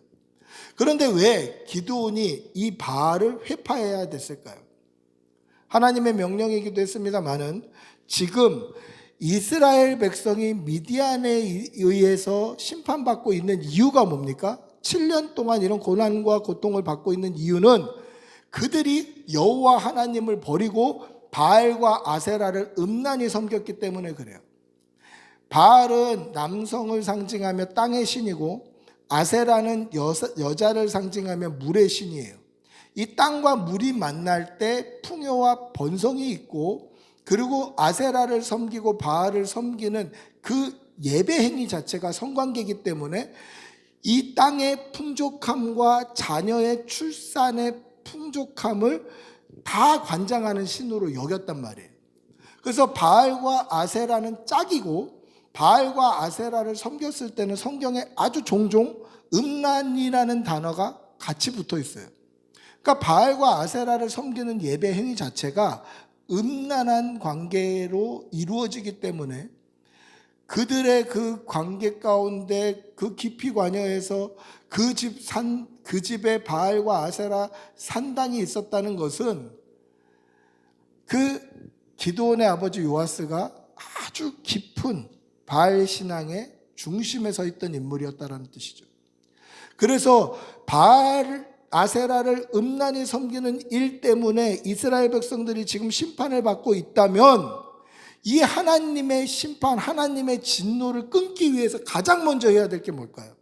그런데 왜 기드온이 이 바알을 회파해야 됐을까요? 하나님의 명령이기도 했습니다만은 지금 이스라엘 백성이 미디안에 의해서 심판받고 있는 이유가 뭡니까? 7년 동안 이런 고난과 고통을 받고 있는 이유는 그들이 여호와 하나님을 버리고 바알과 아세라를 음란히 섬겼기 때문에 그래요. 바알은 남성을 상징하며 땅의 신이고 아세라는 여자를 상징하며 물의 신이에요. 이 땅과 물이 만날 때 풍요와 번성이 있고, 그리고 아세라를 섬기고 바알을 섬기는 그 예배 행위 자체가 성관계이기 때문에 이 땅의 풍족함과 자녀의 출산의 풍족함을 다 관장하는 신으로 여겼단 말이에요. 그래서 바알과 아세라는 짝이고, 바알과 아세라를 섬겼을 때는 성경에 아주 종종 음란이라는 단어가 같이 붙어 있어요. 그러니까 바알과 아세라를 섬기는 예배 행위 자체가 음란한 관계로 이루어지기 때문에 그들의 그 관계 가운데 그 깊이 관여해서 그 집에 바알과 아세라 산당이 있었다는 것은 그 기드온의 아버지 요아스가 아주 깊은 바알 신앙의 중심에 서 있던 인물이었다는 뜻이죠. 그래서 바알 아세라를 음란히 섬기는 일 때문에 이스라엘 백성들이 지금 심판을 받고 있다면, 이 하나님의 심판, 하나님의 진노를 끊기 위해서 가장 먼저 해야 될 게 뭘까요?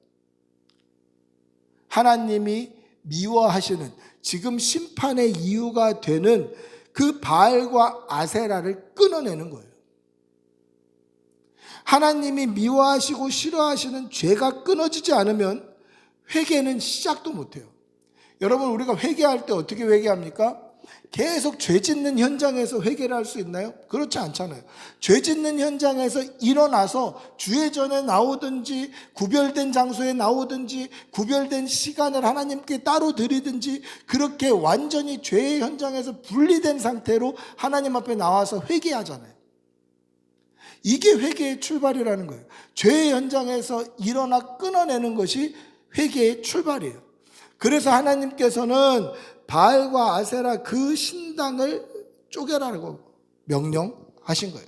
하나님이 미워하시는, 지금 심판의 이유가 되는 그 바알과 아세라를 끊어내는 거예요. 하나님이 미워하시고 싫어하시는 죄가 끊어지지 않으면 회개는 시작도 못해요. 여러분, 우리가 회개할 때 어떻게 회개합니까? 계속 죄 짓는 현장에서 회개를 할 수 있나요? 그렇지 않잖아요. 죄 짓는 현장에서 일어나서 주회전에 나오든지 구별된 장소에 나오든지 구별된 시간을 하나님께 따로 드리든지, 그렇게 완전히 죄의 현장에서 분리된 상태로 하나님 앞에 나와서 회개하잖아요. 이게 회개의 출발이라는 거예요. 죄의 현장에서 일어나 끊어내는 것이 회개의 출발이에요. 그래서 하나님께서는 바알과 아세라 그 신당을 쪼개라고 명령하신 거예요.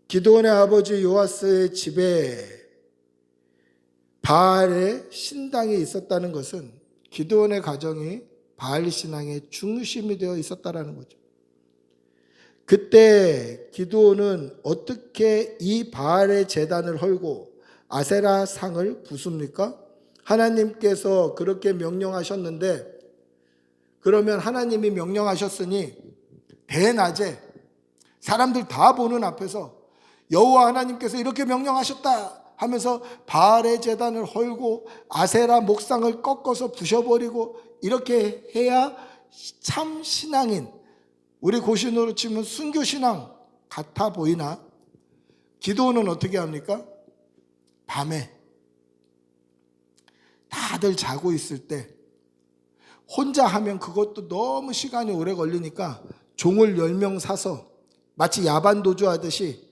기드온의 아버지 요아스의 집에 바알의 신당이 있었다는 것은 기드온의 가정이 바알 신앙의 중심이 되어 있었다는 거죠. 그때 기드온은 어떻게 이 바알의 제단을 헐고 아세라 상을 부숩니까? 하나님께서 그렇게 명령하셨는데, 그러면 하나님이 명령하셨으니 대낮에 사람들 다 보는 앞에서 여호와 하나님께서 이렇게 명령하셨다 하면서 바알의 제단을 헐고 아세라 목상을 꺾어서 부셔버리고 이렇게 해야 참 신앙인, 우리 고신으로 치면 순교신앙 같아 보이나? 기도는 어떻게 합니까? 밤에 다들 자고 있을 때 혼자 하면 그것도 너무 시간이 오래 걸리니까 종을 10명 사서 마치 야반도주 하듯이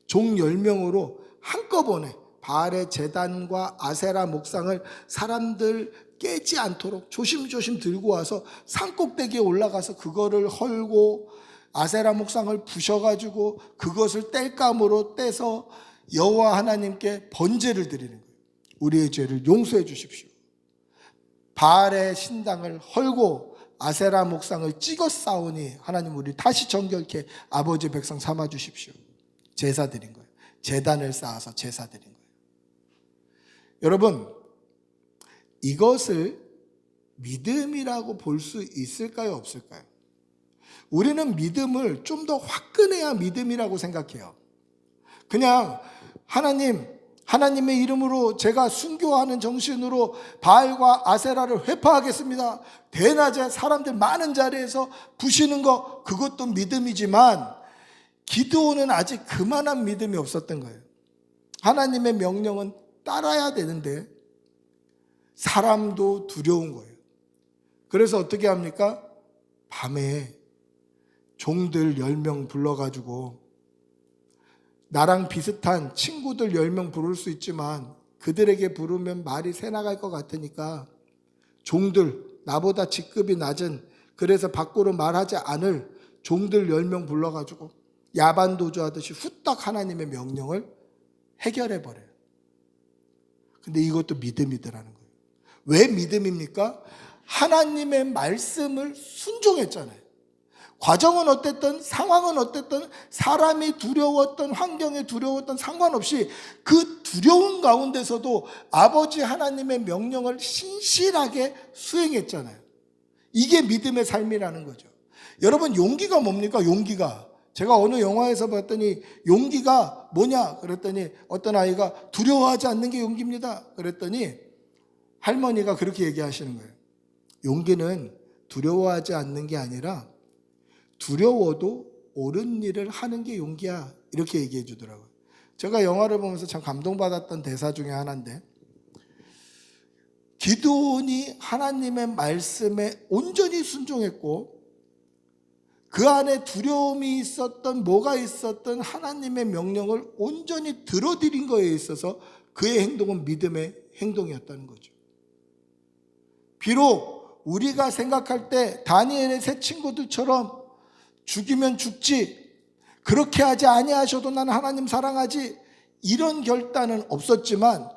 종 10명으로 한꺼번에 바알의 제단과 아세라 목상을 사람들 깨지 않도록 조심조심 들고 와서 산꼭대기에 올라가서 그거를 헐고 아세라 목상을 부셔가지고 그것을 땔감으로 떼서 여호와 하나님께 번제를 드리는 거예요. 우리의 죄를 용서해 주십시오. 바알의 신당을 헐고 아세라 목상을 찍어 싸우니 하나님 우리 다시 정결케 아버지 백성 삼아 주십시오. 제사 드린 거예요. 제단을 쌓아서 제사 드린 거예요. 여러분, 이것을 믿음이라고 볼 수 있을까요, 없을까요? 우리는 믿음을 좀 더 화끈해야 믿음이라고 생각해요. 그냥 하나님의 이름으로 제가 순교하는 정신으로 바알과 아세라를 회파하겠습니다. 대낮에 사람들 많은 자리에서 부시는 거, 그것도 믿음이지만 기드온은 아직 그만한 믿음이 없었던 거예요. 하나님의 명령은 따라야 되는데 사람도 두려운 거예요. 그래서 어떻게 합니까? 밤에 종들 10명 불러가지고, 나랑 비슷한 친구들 10명 부를 수 있지만 그들에게 부르면 말이 새 나갈 것 같으니까 종들, 나보다 직급이 낮은, 그래서 밖으로 말하지 않을 종들 10명 불러가지고 야반도주 하듯이 후딱 하나님의 명령을 해결해버려요. 근데 이것도 믿음이더라는 거예요. 왜 믿음입니까? 하나님의 말씀을 순종했잖아요. 과정은 어땠든 상황은 어땠든 사람이 두려웠던 환경에 두려웠던 상관없이 그 두려운 가운데서도 아버지 하나님의 명령을 신실하게 수행했잖아요. 이게 믿음의 삶이라는 거죠. 여러분, 용기가 뭡니까? 용기가. 제가 어느 영화에서 봤더니 용기가 뭐냐 그랬더니 어떤 아이가 두려워하지 않는 게 용기입니다 그랬더니 할머니가 그렇게 얘기하시는 거예요. 용기는 두려워하지 않는 게 아니라 두려워도 옳은 일을 하는 게 용기야, 이렇게 얘기해 주더라고요. 제가 영화를 보면서 참 감동받았던 대사 중에 하나인데, 기드온이 하나님의 말씀에 온전히 순종했고 그 안에 두려움이 있었던 뭐가 있었던 하나님의 명령을 온전히 들어드린 거에 있어서 그의 행동은 믿음의 행동이었다는 거죠. 비록 우리가 생각할 때 다니엘의 세 친구들처럼 죽이면 죽지, 그렇게 하지 아니하셔도 나는 하나님 사랑하지, 이런 결단은 없었지만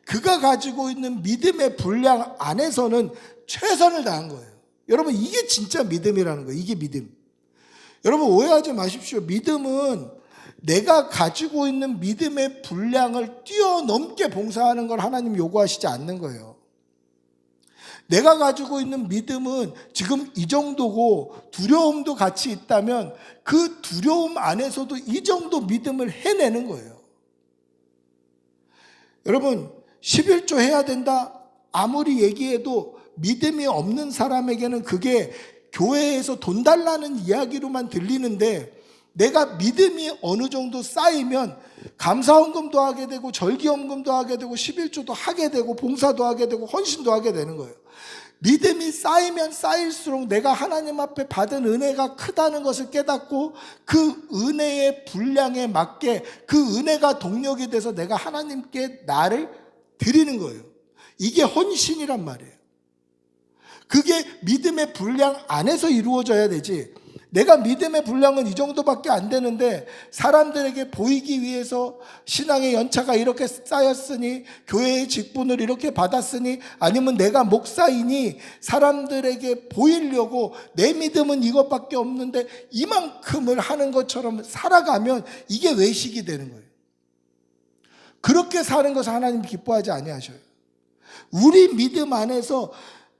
그가 가지고 있는 믿음의 분량 안에서는 최선을 다한 거예요. 여러분, 이게 진짜 믿음이라는 거예요. 이게 믿음. 여러분, 오해하지 마십시오. 믿음은 내가 가지고 있는 믿음의 분량을 뛰어넘게 봉사하는 걸 하나님 요구하시지 않는 거예요. 내가 가지고 있는 믿음은 지금 이 정도고 두려움도 같이 있다면 그 두려움 안에서도 이 정도 믿음을 해내는 거예요. 여러분, 11조 해야 된다 아무리 얘기해도 믿음이 없는 사람에게는 그게 교회에서 돈 달라는 이야기로만 들리는데, 내가 믿음이 어느 정도 쌓이면 감사헌금도 하게 되고 절기헌금도 하게 되고 11조도 하게 되고 봉사도 하게 되고 헌신도 하게 되는 거예요. 믿음이 쌓이면 쌓일수록 내가 하나님 앞에 받은 은혜가 크다는 것을 깨닫고 그 은혜의 분량에 맞게 그 은혜가 동력이 돼서 내가 하나님께 나를 드리는 거예요. 이게 헌신이란 말이에요. 그게 믿음의 분량 안에서 이루어져야 되지, 내가 믿음의 분량은 이 정도밖에 안 되는데 사람들에게 보이기 위해서 신앙의 연차가 이렇게 쌓였으니, 교회의 직분을 이렇게 받았으니, 아니면 내가 목사이니 사람들에게 보이려고 내 믿음은 이것밖에 없는데 이만큼을 하는 것처럼 살아가면 이게 외식이 되는 거예요. 그렇게 사는 것을 하나님 기뻐하지 아니하셔요. 우리 믿음 안에서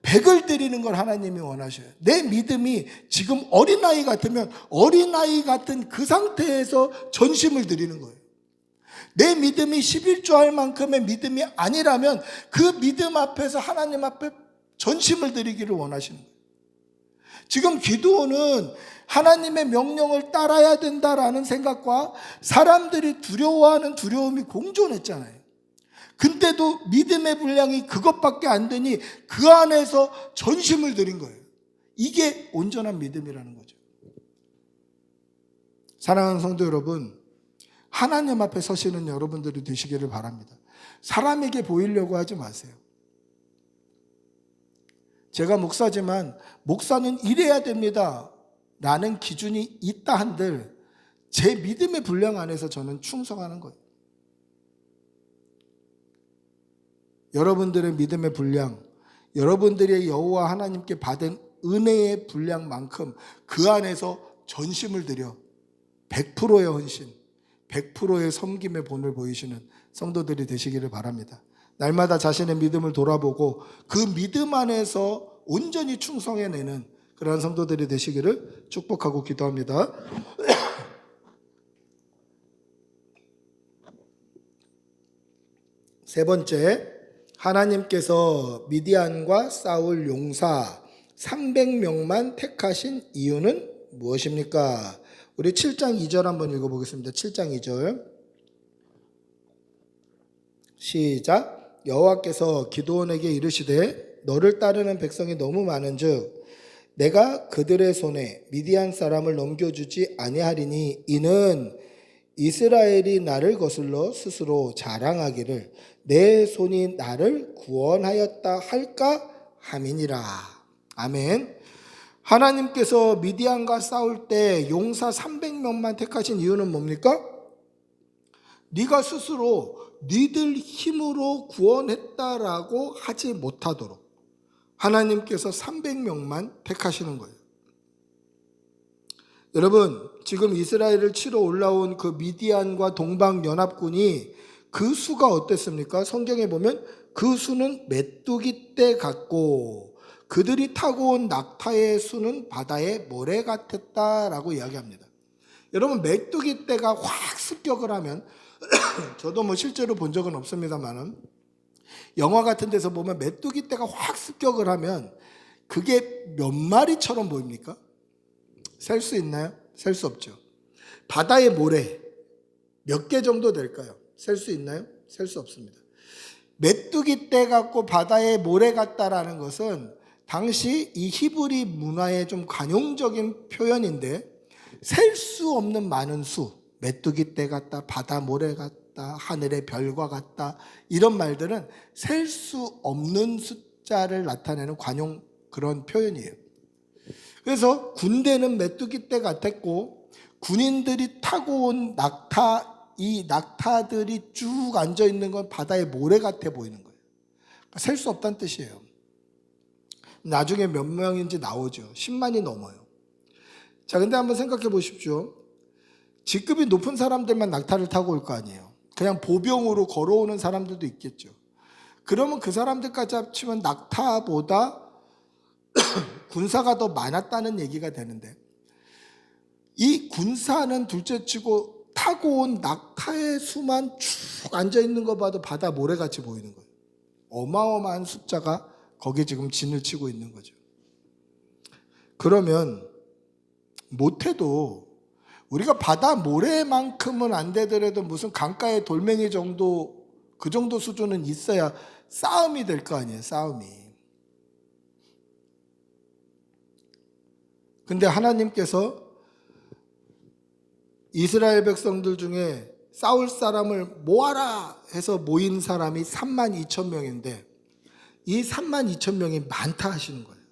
100을 드리는 걸 하나님이 원하셔요. 내 믿음이 지금 어린아이 같으면 어린아이 같은 그 상태에서 전심을 드리는 거예요. 내 믿음이 11조 할 만큼의 믿음이 아니라면 그 믿음 앞에서 하나님 앞에 전심을 드리기를 원하시는 거예요. 지금 기드온은 하나님의 명령을 따라야 된다라는 생각과 사람들이 두려워하는 두려움이 공존했잖아요. 근데도 믿음의 분량이 그것밖에 안 되니 그 안에서 전심을 드린 거예요. 이게 온전한 믿음이라는 거죠. 사랑하는 성도 여러분, 하나님 앞에 서시는 여러분들이 되시기를 바랍니다. 사람에게 보이려고 하지 마세요. 제가 목사지만 목사는 이래야 됩니다 라는 기준이 있다 한들 제 믿음의 분량 안에서 저는 충성하는 거예요. 여러분들의 믿음의 분량, 여러분들의 여호와 하나님께 받은 은혜의 분량만큼 그 안에서 전심을 들여 100%의 헌신, 100%의 섬김의 본을 보이시는 성도들이 되시기를 바랍니다. 날마다 자신의 믿음을 돌아보고 그 믿음 안에서 온전히 충성해내는 그러한 성도들이 되시기를 축복하고 기도합니다. 세 번째, 하나님께서 미디안과 싸울 용사 300명만 택하신 이유는 무엇입니까? 우리 7장 2절 한번 읽어보겠습니다. 7장 2절 시작. 여호와께서 기드온에게 이르시되 너를 따르는 백성이 너무 많은즉 내가 그들의 손에 미디안 사람을 넘겨주지 아니하리니 이는 이스라엘이 나를 거슬러 스스로 자랑하기를 내 손이 나를 구원하였다 할까 함이니라. 아멘. 하나님께서 미디안과 싸울 때 용사 300명만 택하신 이유는 뭡니까? 네가 스스로 니들 힘으로 구원했다라고 하지 못하도록, 하나님께서 300명만 택하시는 거예요. 여러분, 지금 이스라엘을 치러 올라온 그 미디안과 동방연합군이 그 수가 어땠습니까? 성경에 보면 그 수는 메뚜기 떼 같고 그들이 타고 온 낙타의 수는 바다의 모래 같았다라고 이야기합니다. 여러분, 메뚜기 떼가 확 습격을 하면 저도 뭐 실제로 본 적은 없습니다만은 영화 같은 데서 보면 메뚜기 떼가 확 습격을 하면 그게 몇 마리처럼 보입니까? 셀 수 있나요? 셀 수 없죠. 바다의 모래 몇 개 정도 될까요? 셀 수 있나요? 셀 수 없습니다. 메뚜기 떼 같고 바다의 모래 같다라는 것은 당시 이 히브리 문화의 좀 관용적인 표현인데 셀 수 없는 많은 수, 메뚜기 떼 같다, 바다 모래 같다, 하늘의 별과 같다, 이런 말들은 셀 수 없는 숫자를 나타내는 관용 그런 표현이에요. 그래서 군대는 메뚜기 떼 같았고 군인들이 타고 온 낙타, 이 낙타들이 쭉 앉아 있는 건 바다의 모래 같아 보이는 거예요. 셀 수 없다는 뜻이에요. 나중에 몇 명인지 나오죠. 10만이 넘어요. 자, 근데 한번 생각해 보십시오. 직급이 높은 사람들만 낙타를 타고 올 거 아니에요. 그냥 보병으로 걸어오는 사람들도 있겠죠. 그러면 그 사람들까지 합치면 낙타보다 군사가 더 많았다는 얘기가 되는데, 이 군사는 둘째치고 타고 온 낙타의 수만 쭉 앉아 있는 거 봐도 바다 모래같이 보이는 거예요. 어마어마한 숫자가 거기에 지금 진을 치고 있는 거죠. 그러면 못해도 우리가 바다 모래만큼은 안 되더라도 무슨 강가의 돌멩이 정도, 그 정도 수준은 있어야 싸움이 될 거 아니에요. 싸움이. 근데 하나님께서 이스라엘 백성들 중에 싸울 사람을 모아라 해서 모인 사람이 32,000명인데 이 32,000명이 많다 하시는 거예요.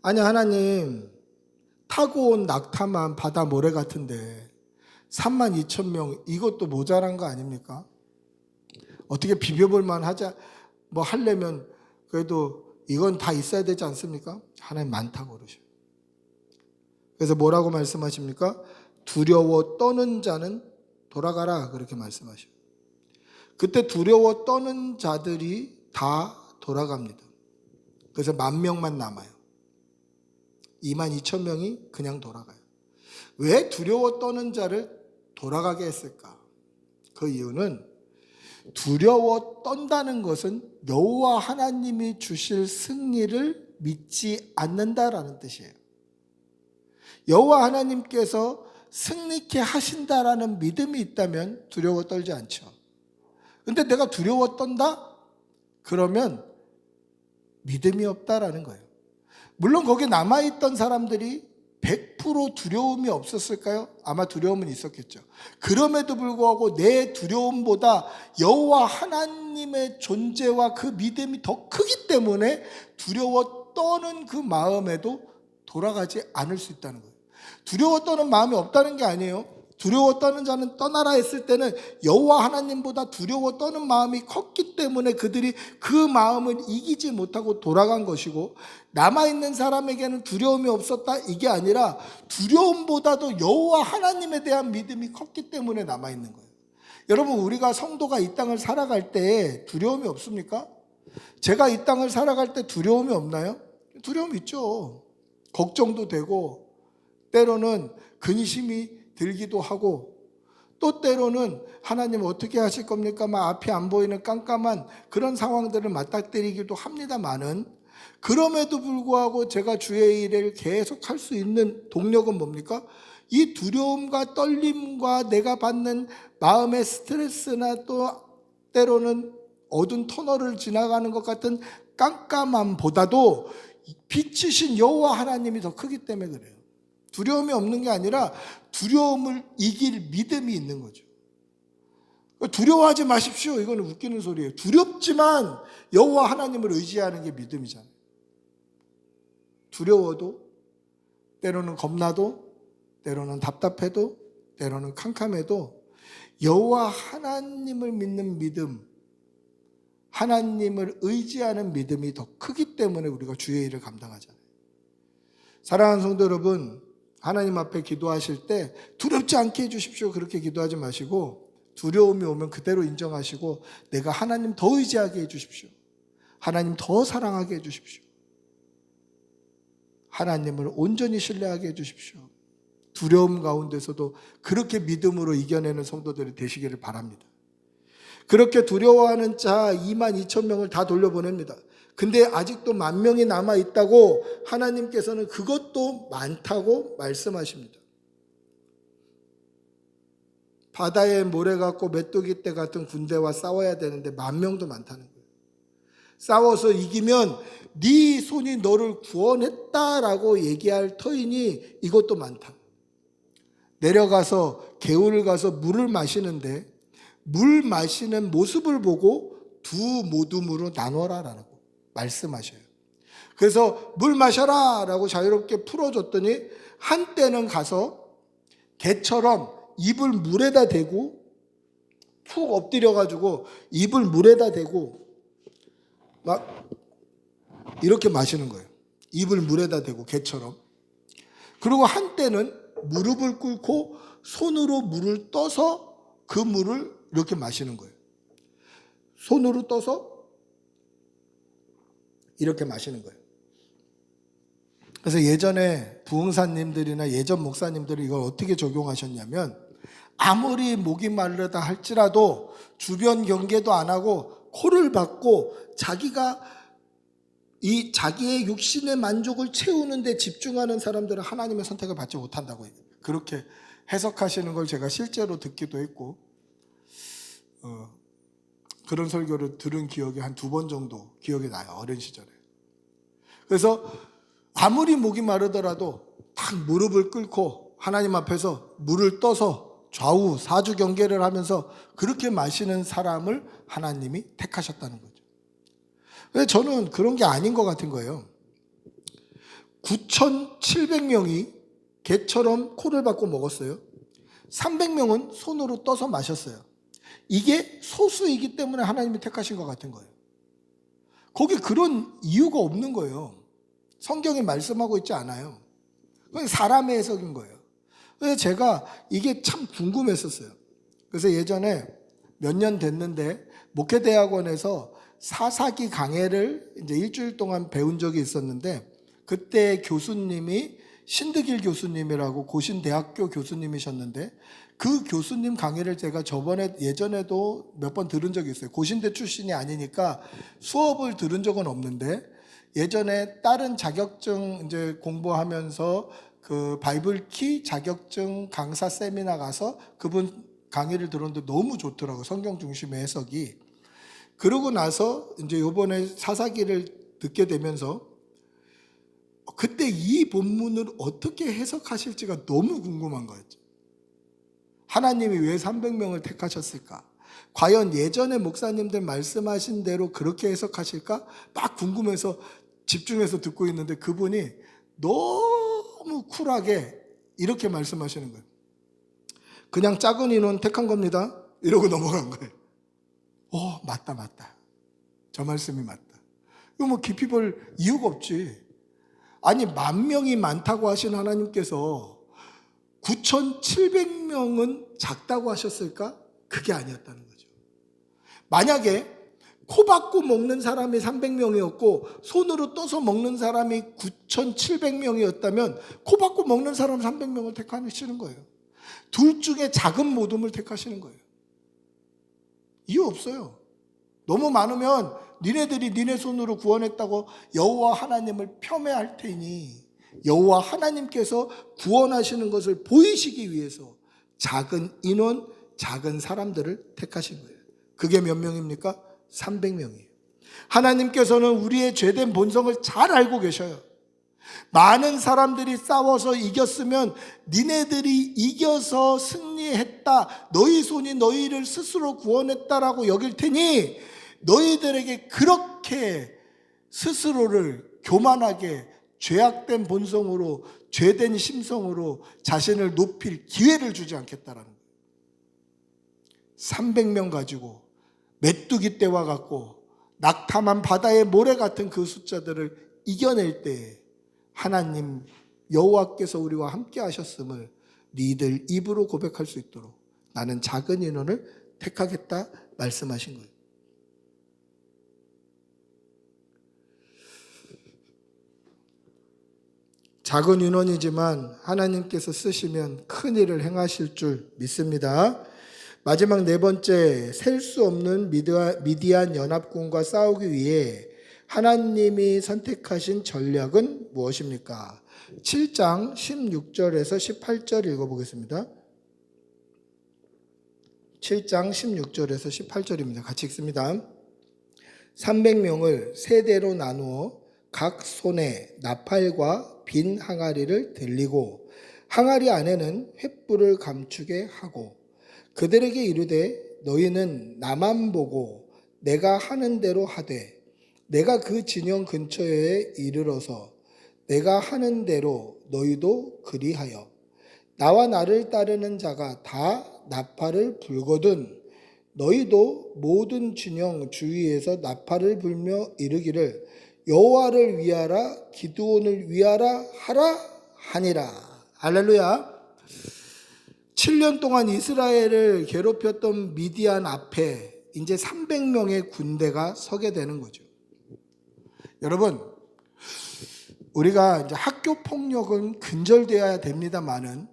아니, 하나님, 타고 온 낙타만 바다 모래 같은데 32,000명, 이것도 모자란 거 아닙니까? 어떻게 비벼볼만 하자, 뭐 하려면 그래도 이건 다 있어야 되지 않습니까? 하나님 많다고 그러셔요. 그래서 뭐라고 말씀하십니까? 두려워 떠는 자는 돌아가라, 그렇게 말씀하셔요. 그때 두려워 떠는 자들이 다 돌아갑니다. 그래서 10,000명만 남아요. 22,000명이 그냥 돌아가요. 왜 두려워 떠는 자를 돌아가게 했을까? 그 이유는 두려워 떤다는 것은 여호와 하나님이 주실 승리를 믿지 않는다라는 뜻이에요. 여호와 하나님께서 승리케 하신다라는 믿음이 있다면 두려워 떨지 않죠. 근데 내가 두려워 떤다? 그러면 믿음이 없다라는 거예요. 물론 거기 남아있던 사람들이 100% 두려움이 없었을까요? 아마 두려움은 있었겠죠. 그럼에도 불구하고 내 두려움보다 여호와 하나님의 존재와 그 믿음이 더 크기 때문에 두려워 떠는 그 마음에도 돌아가지 않을 수 있다는 거예요. 두려워 떠는 마음이 없다는 게 아니에요. 두려워 떠는 자는 떠나라 했을 때는 여호와 하나님보다 두려워 떠는 마음이 컸기 때문에 그들이 그 마음을 이기지 못하고 돌아간 것이고, 남아있는 사람에게는 두려움이 없었다, 이게 아니라 두려움보다도 여호와 하나님에 대한 믿음이 컸기 때문에 남아있는 거예요. 여러분, 우리가 성도가 이 땅을 살아갈 때 두려움이 없습니까? 제가 이 땅을 살아갈 때 두려움이 없나요? 두려움이 있죠. 걱정도 되고 때로는 근심이 들기도 하고, 또 때로는 하나님 어떻게 하실 겁니까? 막 앞이 안 보이는 깜깜한 그런 상황들을 맞닥뜨리기도 합니다만은, 그럼에도 불구하고 제가 주의 일을 계속 할 수 있는 동력은 뭡니까? 이 두려움과 떨림과 내가 받는 마음의 스트레스나 또 때로는 어두운 터널을 지나가는 것 같은 깜깜함보다도 빛이신 여호와 하나님이 더 크기 때문에 그래요. 두려움이 없는 게 아니라 두려움을 이길 믿음이 있는 거죠. 두려워하지 마십시오, 이거는 웃기는 소리예요. 두렵지만 여호와 하나님을 의지하는 게 믿음이잖아요. 두려워도, 때로는 겁나도, 때로는 답답해도, 때로는 캄캄해도 여호와 하나님을 믿는 믿음, 하나님을 의지하는 믿음이 더 크기 때문에 우리가 주의 일을 감당하잖아요. 사랑하는 성도 여러분, 하나님 앞에 기도하실 때 두렵지 않게 해주십시오. 그렇게 기도하지 마시고 두려움이 오면 그대로 인정하시고 내가 하나님 더 의지하게 해주십시오. 하나님 더 사랑하게 해주십시오. 하나님을 온전히 신뢰하게 해주십시오. 두려움 가운데서도 그렇게 믿음으로 이겨내는 성도들이 되시기를 바랍니다. 그렇게 두려워하는 자 22,000명을 다 돌려보냅니다. 근데 아직도 10,000명이 남아있다고 하나님께서는 그것도 많다고 말씀하십니다. 바다에 모래 같고 메뚜기 떼 같은 군대와 싸워야 되는데 10,000명도 많다는 거예요. 싸워서 이기면 네 손이 너를 구원했다라고 얘기할 터이니 이것도 많다. 내려가서 개울을 가서 물을 마시는데 물 마시는 모습을 보고 두 모둠으로 나눠라라고 말씀하셔요. 그래서 물 마셔라 라고 자유롭게 풀어줬더니 한때는 가서 개처럼 입을 물에다 대고 푹 엎드려가지고 입을 물에다 대고 막 이렇게 마시는 거예요. 입을 물에다 대고 개처럼. 그리고 한때는 무릎을 꿇고 손으로 물을 떠서 그 물을 이렇게 마시는 거예요. 손으로 떠서 이렇게 마시는 거예요. 그래서 예전에 부흥사님들이나 예전 목사님들이 이걸 어떻게 적용하셨냐면 아무리 목이 마르다 할지라도 주변 경계도 안 하고 코를 박고 자기가 이 자기의 육신의 만족을 채우는 데 집중하는 사람들은 하나님의 선택을 받지 못한다고 그렇게 해석하시는 걸 제가 실제로 듣기도 했고 그런 설교를 들은 기억이 한 2번 정도 기억이 나요. 어린 시절에. 그래서 아무리 목이 마르더라도 딱 무릎을 꿇고 하나님 앞에서 물을 떠서 좌우 사주 경계를 하면서 그렇게 마시는 사람을 하나님이 택하셨다는 거죠. 근데 저는 그런 게 아닌 것 같은 거예요. 9,700명이 개처럼 코를 박고 먹었어요. 300명은 손으로 떠서 마셨어요. 이게 소수이기 때문에 하나님이 택하신 것 같은 거예요. 거기 그런 이유가 없는 거예요. 성경이 말씀하고 있지 않아요. 그건 사람의 해석인 거예요. 그래서 제가 이게 참 궁금했었어요. 그래서 예전에 몇 년 됐는데 목회대학원에서 사사기 강해를 이제 일주일 동안 배운 적이 있었는데 그때 교수님이 신드길 교수님이라고 고신대학교 교수님이셨는데 그 교수님 강의를 제가 예전에도 몇 번 들은 적이 있어요. 고신대 출신이 아니니까 수업을 들은 적은 없는데 예전에 다른 자격증 이제 공부하면서 그 바이블키 자격증 강사 세미나 가서 그분 강의를 들었는데 너무 좋더라고요. 성경 중심의 해석이. 그러고 나서 이제 요번에 사사기를 듣게 되면서 그때 이 본문을 어떻게 해석하실지가 너무 궁금한 거였죠. 하나님이 왜 300명을 택하셨을까? 과연 예전에 목사님들 말씀하신 대로 그렇게 해석하실까? 막 궁금해서 집중해서 듣고 있는데 그분이 너무 쿨하게 이렇게 말씀하시는 거예요. 그냥 작은 인원 택한 겁니다. 이러고 넘어간 거예요. 맞다. 저 말씀이 맞다. 이거 뭐 깊이 볼 이유가 없지. 아니 10,000명이 많다고 하신 하나님께서 9,700명은 작다고 하셨을까? 그게 아니었다는 거죠. 만약에 코 박고 먹는 사람이 300명이었고 손으로 떠서 먹는 사람이 9,700명이었다면 코 박고 먹는 사람 300명을 택하시는 거예요. 둘 중에 작은 모둠을 택하시는 거예요. 이유 없어요. 너무 많으면 니네들이 니네 손으로 구원했다고 여호와 하나님을 폄훼할 테니 여호와 하나님께서 구원하시는 것을 보이시기 위해서 작은 인원, 작은 사람들을 택하신 거예요. 그게 몇 명입니까? 300명이에요. 하나님께서는 우리의 죄된 본성을 잘 알고 계셔요. 많은 사람들이 싸워서 이겼으면 니네들이 이겨서 승리했다, 너희 손이 너희를 스스로 구원했다라고 여길 테니 너희들에게 그렇게 스스로를 교만하게 죄악된 본성으로 죄된 심성으로 자신을 높일 기회를 주지 않겠다라는 거예요. 300명 가지고 메뚜기 떼와 갖고 낙타만 바다의 모래 같은 그 숫자들을 이겨낼 때 하나님 여호와께서 우리와 함께 하셨음을 너희들 입으로 고백할 수 있도록 나는 작은 인원을 택하겠다 말씀하신 거예요. 작은 인원이지만 하나님께서 쓰시면 큰 일을 행하실 줄 믿습니다. 마지막 네 번째, 셀 수 없는 미디안 연합군과 싸우기 위해 하나님이 선택하신 전략은 무엇입니까? 7장 16절에서 18절 읽어보겠습니다. 7장 16절에서 18절입니다. 같이 읽습니다. 300명을 세 대로 나누어 각 손에 나팔과 빈 항아리를 들리고 항아리 안에는 횃불을 감추게 하고 그들에게 이르되 너희는 나만 보고 내가 하는 대로 하되 내가 그 진영 근처에 이르러서 내가 하는 대로 너희도 그리하여 나와 나를 따르는 자가 다 나팔을 불거든 너희도 모든 진영 주위에서 나팔을 불며 이르기를 여호와를 위하라 기드온을 위하라 하라 하니라. 할렐루야. 7년 동안 이스라엘을 괴롭혔던 미디안 앞에 이제 300명의 군대가 서게 되는 거죠. 여러분, 우리가 이제 학교 폭력은 근절되어야 됩니다만은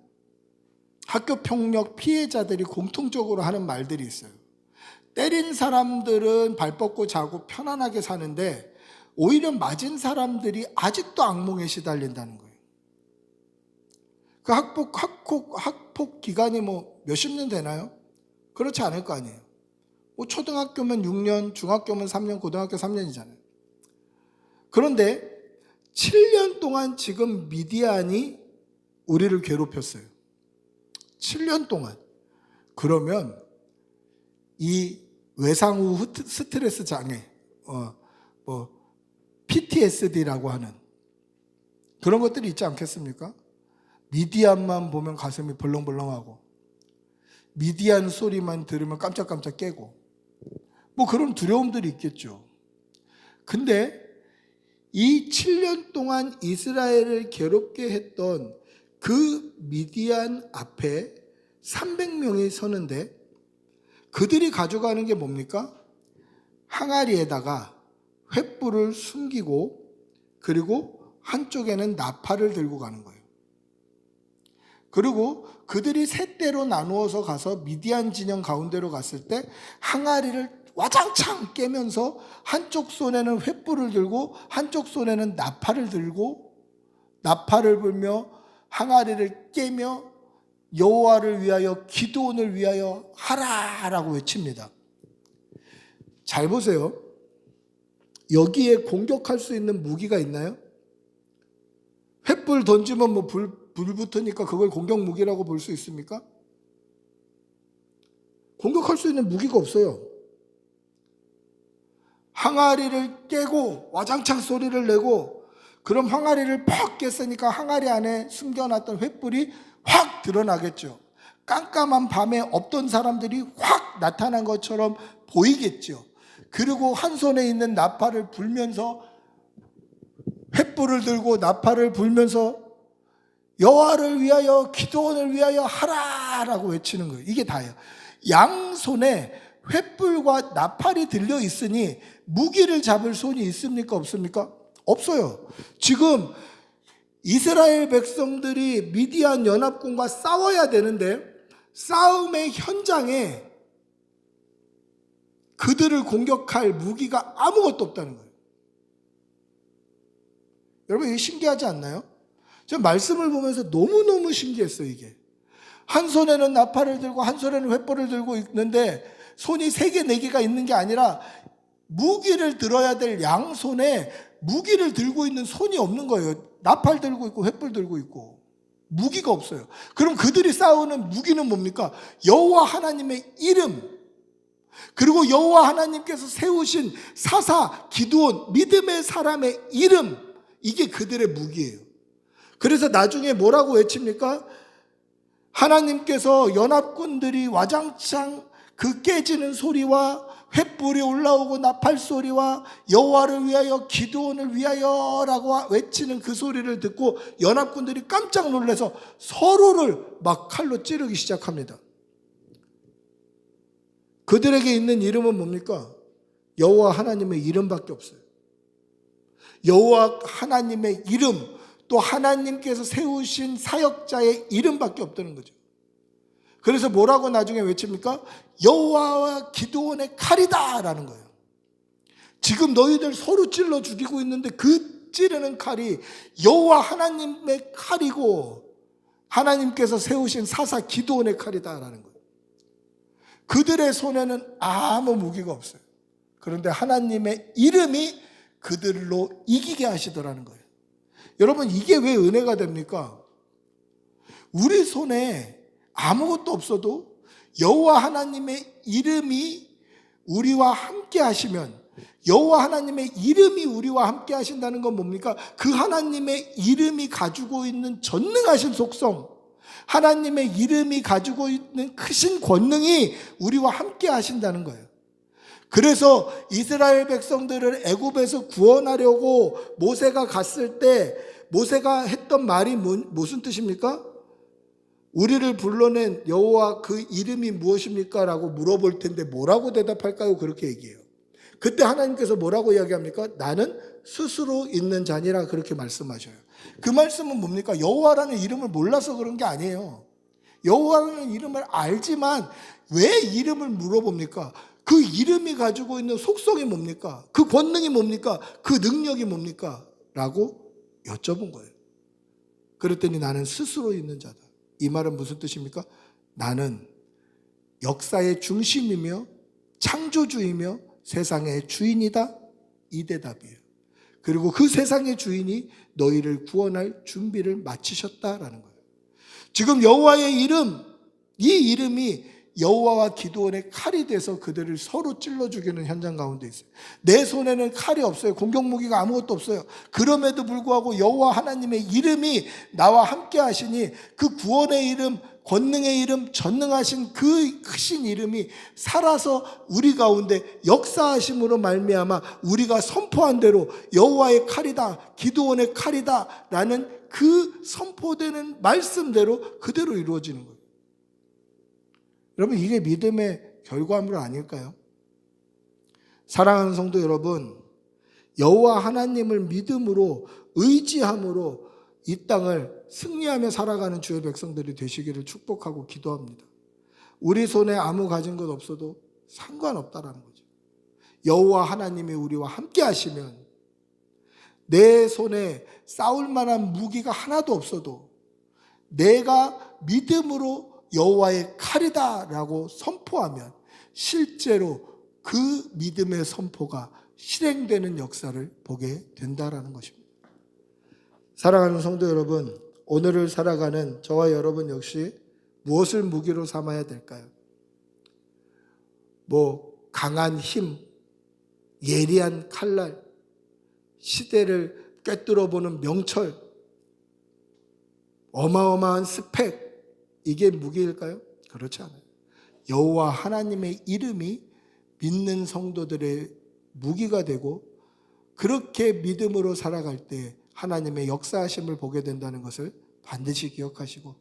학교 폭력 피해자들이 공통적으로 하는 말들이 있어요. 때린 사람들은 발 뻗고 자고 편안하게 사는데 오히려 맞은 사람들이 아직도 악몽에 시달린다는 거예요. 그 학폭 기간이 뭐 몇십 년 되나요? 그렇지 않을 거 아니에요. 뭐 초등학교면 6년, 중학교면 3년, 고등학교 3년이잖아요. 그런데 7년 동안 지금 미디안이 우리를 괴롭혔어요. 7년 동안. 그러면 이 외상후 스트레스 장애, PTSD라고 하는 그런 것들이 있지 않겠습니까? 미디안만 보면 가슴이 벌렁벌렁하고 미디안 소리만 들으면 깜짝깜짝 깨고 뭐 그런 두려움들이 있겠죠. 근데 이 7년 동안 이스라엘을 괴롭게 했던 그 미디안 앞에 300명이 서는데 그들이 가져가는 게 뭡니까? 항아리에다가 횃불을 숨기고 그리고 한쪽에는 나팔을 들고 가는 거예요. 그리고 그들이 세 대로 나누어서 가서 미디안 진영 가운데로 갔을 때 항아리를 와장창 깨면서 한쪽 손에는 횃불을 들고 한쪽 손에는 나팔을 들고 나팔을 불며 항아리를 깨며 여호와를 위하여 기드온을 위하여 하라라고 외칩니다. 잘 보세요. 여기에 공격할 수 있는 무기가 있나요? 횃불 던지면 뭐 불 붙으니까 그걸 공격 무기라고 볼 수 있습니까? 공격할 수 있는 무기가 없어요. 항아리를 깨고 와장창 소리를 내고 그럼 항아리를 퍽 깼으니까 항아리 안에 숨겨놨던 횃불이 확 드러나겠죠. 깜깜한 밤에 없던 사람들이 확 나타난 것처럼 보이겠죠. 그리고 한 손에 있는 나팔을 불면서 횃불을 들고 나팔을 불면서 여호와를 위하여 기드온을 위하여 하라라고 외치는 거예요. 이게 다예요. 양손에 횃불과 나팔이 들려 있으니 무기를 잡을 손이 있습니까? 없습니까? 없어요. 지금 이스라엘 백성들이 미디안 연합군과 싸워야 되는데 싸움의 현장에 그들을 공격할 무기가 아무것도 없다는 거예요. 여러분 이게 신기하지 않나요? 제가 말씀을 보면서 너무너무 신기했어요. 이게 한 손에는 나팔을 들고 한 손에는 횃불을 들고 있는데 손이 3개, 4개가 있는 게 아니라 무기를 들어야 될 양손에 무기를 들고 있는 손이 없는 거예요. 나팔 들고 있고 횃불 들고 있고 무기가 없어요. 그럼 그들이 싸우는 무기는 뭡니까? 여호와 하나님의 이름, 그리고 여호와 하나님께서 세우신 사사 기드온 믿음의 사람의 이름, 이게 그들의 무기예요. 그래서 나중에 뭐라고 외칩니까? 하나님께서 연합군들이 와장창 그 깨지는 소리와 횃불이 올라오고 나팔 소리와 여호와를 위하여 기드온을 위하여라고 외치는 그 소리를 듣고 연합군들이 깜짝 놀라서 서로를 막 칼로 찌르기 시작합니다. 그들에게 있는 이름은 뭡니까? 여호와 하나님의 이름밖에 없어요. 여호와 하나님의 이름, 또 하나님께서 세우신 사역자의 이름밖에 없다는 거죠. 그래서 뭐라고 나중에 외칩니까? 여호와와 기드온의 칼이다 라는 거예요. 지금 너희들 서로 찔러 죽이고 있는데 그 찌르는 칼이 여호와 하나님의 칼이고 하나님께서 세우신 사사 기드온의 칼이다 라는 거예요. 그들의 손에는 아무 무기가 없어요. 그런데 하나님의 이름이 그들로 이기게 하시더라는 거예요. 여러분, 이게 왜 은혜가 됩니까? 우리 손에 아무것도 없어도 여호와 하나님의 이름이 우리와 함께 하시면, 여호와 하나님의 이름이 우리와 함께 하신다는 건 뭡니까? 그 하나님의 이름이 가지고 있는 전능하신 속성, 하나님의 이름이 가지고 있는 크신 권능이 우리와 함께 하신다는 거예요. 그래서 이스라엘 백성들을 애굽에서 구원하려고 모세가 갔을 때 모세가 했던 말이 무슨 뜻입니까? 우리를 불러낸 여호와 그 이름이 무엇입니까? 라고 물어볼 텐데 뭐라고 대답할까요? 그렇게 얘기해요. 그때 하나님께서 뭐라고 이야기합니까? 나는 스스로 있는 자니라 그렇게 말씀하셔요. 그 말씀은 뭡니까? 여호와라는 이름을 몰라서 그런 게 아니에요. 여호와라는 이름을 알지만 왜 이름을 물어봅니까? 그 이름이 가지고 있는 속성이 뭡니까? 그 권능이 뭡니까? 그 능력이 뭡니까? 라고 여쭤본 거예요. 그랬더니 나는 스스로 있는 자다. 이 말은 무슨 뜻입니까? 나는 역사의 중심이며 창조주이며 세상의 주인이다. 이 대답이에요. 그리고 그 세상의 주인이 너희를 구원할 준비를 마치셨다라는 거예요. 지금 여호와의 이름, 이 이름이 여호와와 기드온의 칼이 돼서 그들을 서로 찔러 죽이는 현장 가운데 있어요. 내 손에는 칼이 없어요. 공격 무기가 아무것도 없어요. 그럼에도 불구하고 여호와 하나님의 이름이 나와 함께 하시니 그 구원의 이름, 권능의 이름, 전능하신 그 크신 이름이 살아서 우리 가운데 역사하심으로 말미암아 우리가 선포한 대로 여호와의 칼이다, 기드온의 칼이다 라는 그 선포되는 말씀대로 그대로 이루어지는 거예요. 여러분, 이게 믿음의 결과물 아닐까요? 사랑하는 성도 여러분, 여호와 하나님을 믿음으로 의지함으로 이 땅을 승리하며 살아가는 주의 백성들이 되시기를 축복하고 기도합니다. 우리 손에 아무 가진 것 없어도 상관없다라는 거죠. 여호와 하나님이 우리와 함께 하시면 내 손에 싸울 만한 무기가 하나도 없어도 내가 믿음으로 여호와의 칼이다라고 선포하면 실제로 그 믿음의 선포가 실행되는 역사를 보게 된다라는 것입니다. 사랑하는 성도 여러분, 오늘을 살아가는 저와 여러분 역시 무엇을 무기로 삼아야 될까요? 강한 힘, 예리한 칼날, 시대를 꿰뚫어 보는 명철, 어마어마한 스펙, 이게 무기일까요? 그렇지 않아요. 여호와 하나님의 이름이 믿는 성도들의 무기가 되고 그렇게 믿음으로 살아갈 때 하나님의 역사하심을 보게 된다는 것을 반드시 기억하시고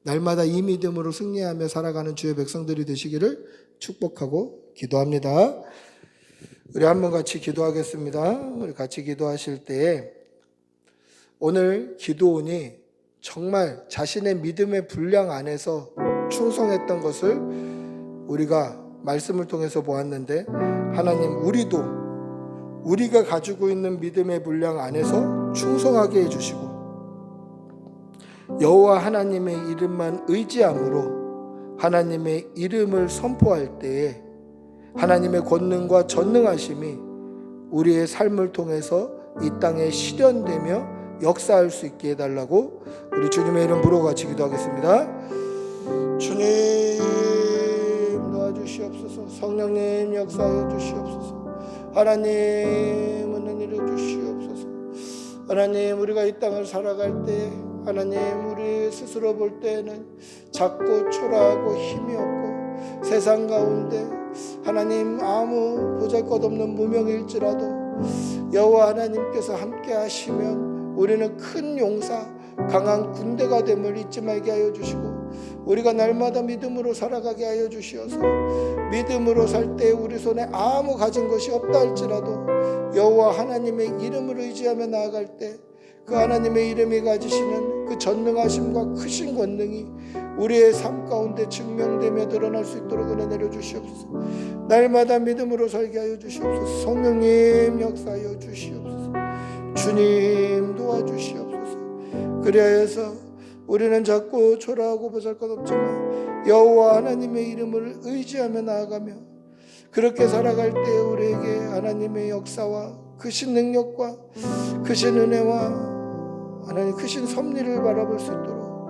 날마다 이 믿음으로 승리하며 살아가는 주의 백성들이 되시기를 축복하고 기도합니다. 우리 한번 같이 기도하겠습니다. 우리 같이 기도하실 때 오늘 기드온이 정말 자신의 믿음의 분량 안에서 충성했던 것을 우리가 말씀을 통해서 보았는데 하나님, 우리도 우리가 가지고 있는 믿음의 분량 안에서 충성하게 해주시고 여호와 하나님의 이름만 의지함으로 하나님의 이름을 선포할 때에 하나님의 권능과 전능하심이 우리의 삶을 통해서 이 땅에 실현되며 역사할 수 있게 해달라고 우리 주님의 이름 부르고 같이 기도하겠습니다. 주님 도와주시옵소서. 성령님 역사하여 주시옵소서. 하나님 은혜 내려 주시옵소서. 하나님, 우리가 이 땅을 살아갈 때 하나님, 우리 스스로 볼 때는 작고 초라하고 힘이 없고 세상 가운데 하나님 아무 보잘것없는 무명일지라도 여호와 하나님께서 함께 하시면 우리는 큰 용사, 강한 군대가 됨을 잊지 말게 하여 주시고, 우리가 날마다 믿음으로 살아가게 하여 주시어서 믿음으로 살 때 우리 손에 아무 가진 것이 없다 할지라도 여호와 하나님의 이름을 의지하며 나아갈 때 그 하나님의 이름이 가지시는 그 전능하심과 크신 권능이 우리의 삶 가운데 증명되며 드러날 수 있도록 은혜 내려 주시옵소서. 날마다 믿음으로 살게 하여 주시옵소서. 성령님 역사하여 주시옵소서. 주님 도와주시옵소서. 그리하여서 우리는 작고 초라하고 보잘것없지만 여호와 하나님의 이름을 의지하며 나아가며 그렇게 살아갈 때 우리에게 하나님의 역사와 크신 능력과 크신 은혜와 하나님 크신 섭리를 바라볼 수 있도록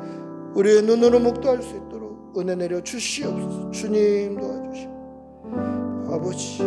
우리의 눈으로 목도할 수 있도록 은혜 내려 주시옵소서. 주님 도와주시옵소서. 아버지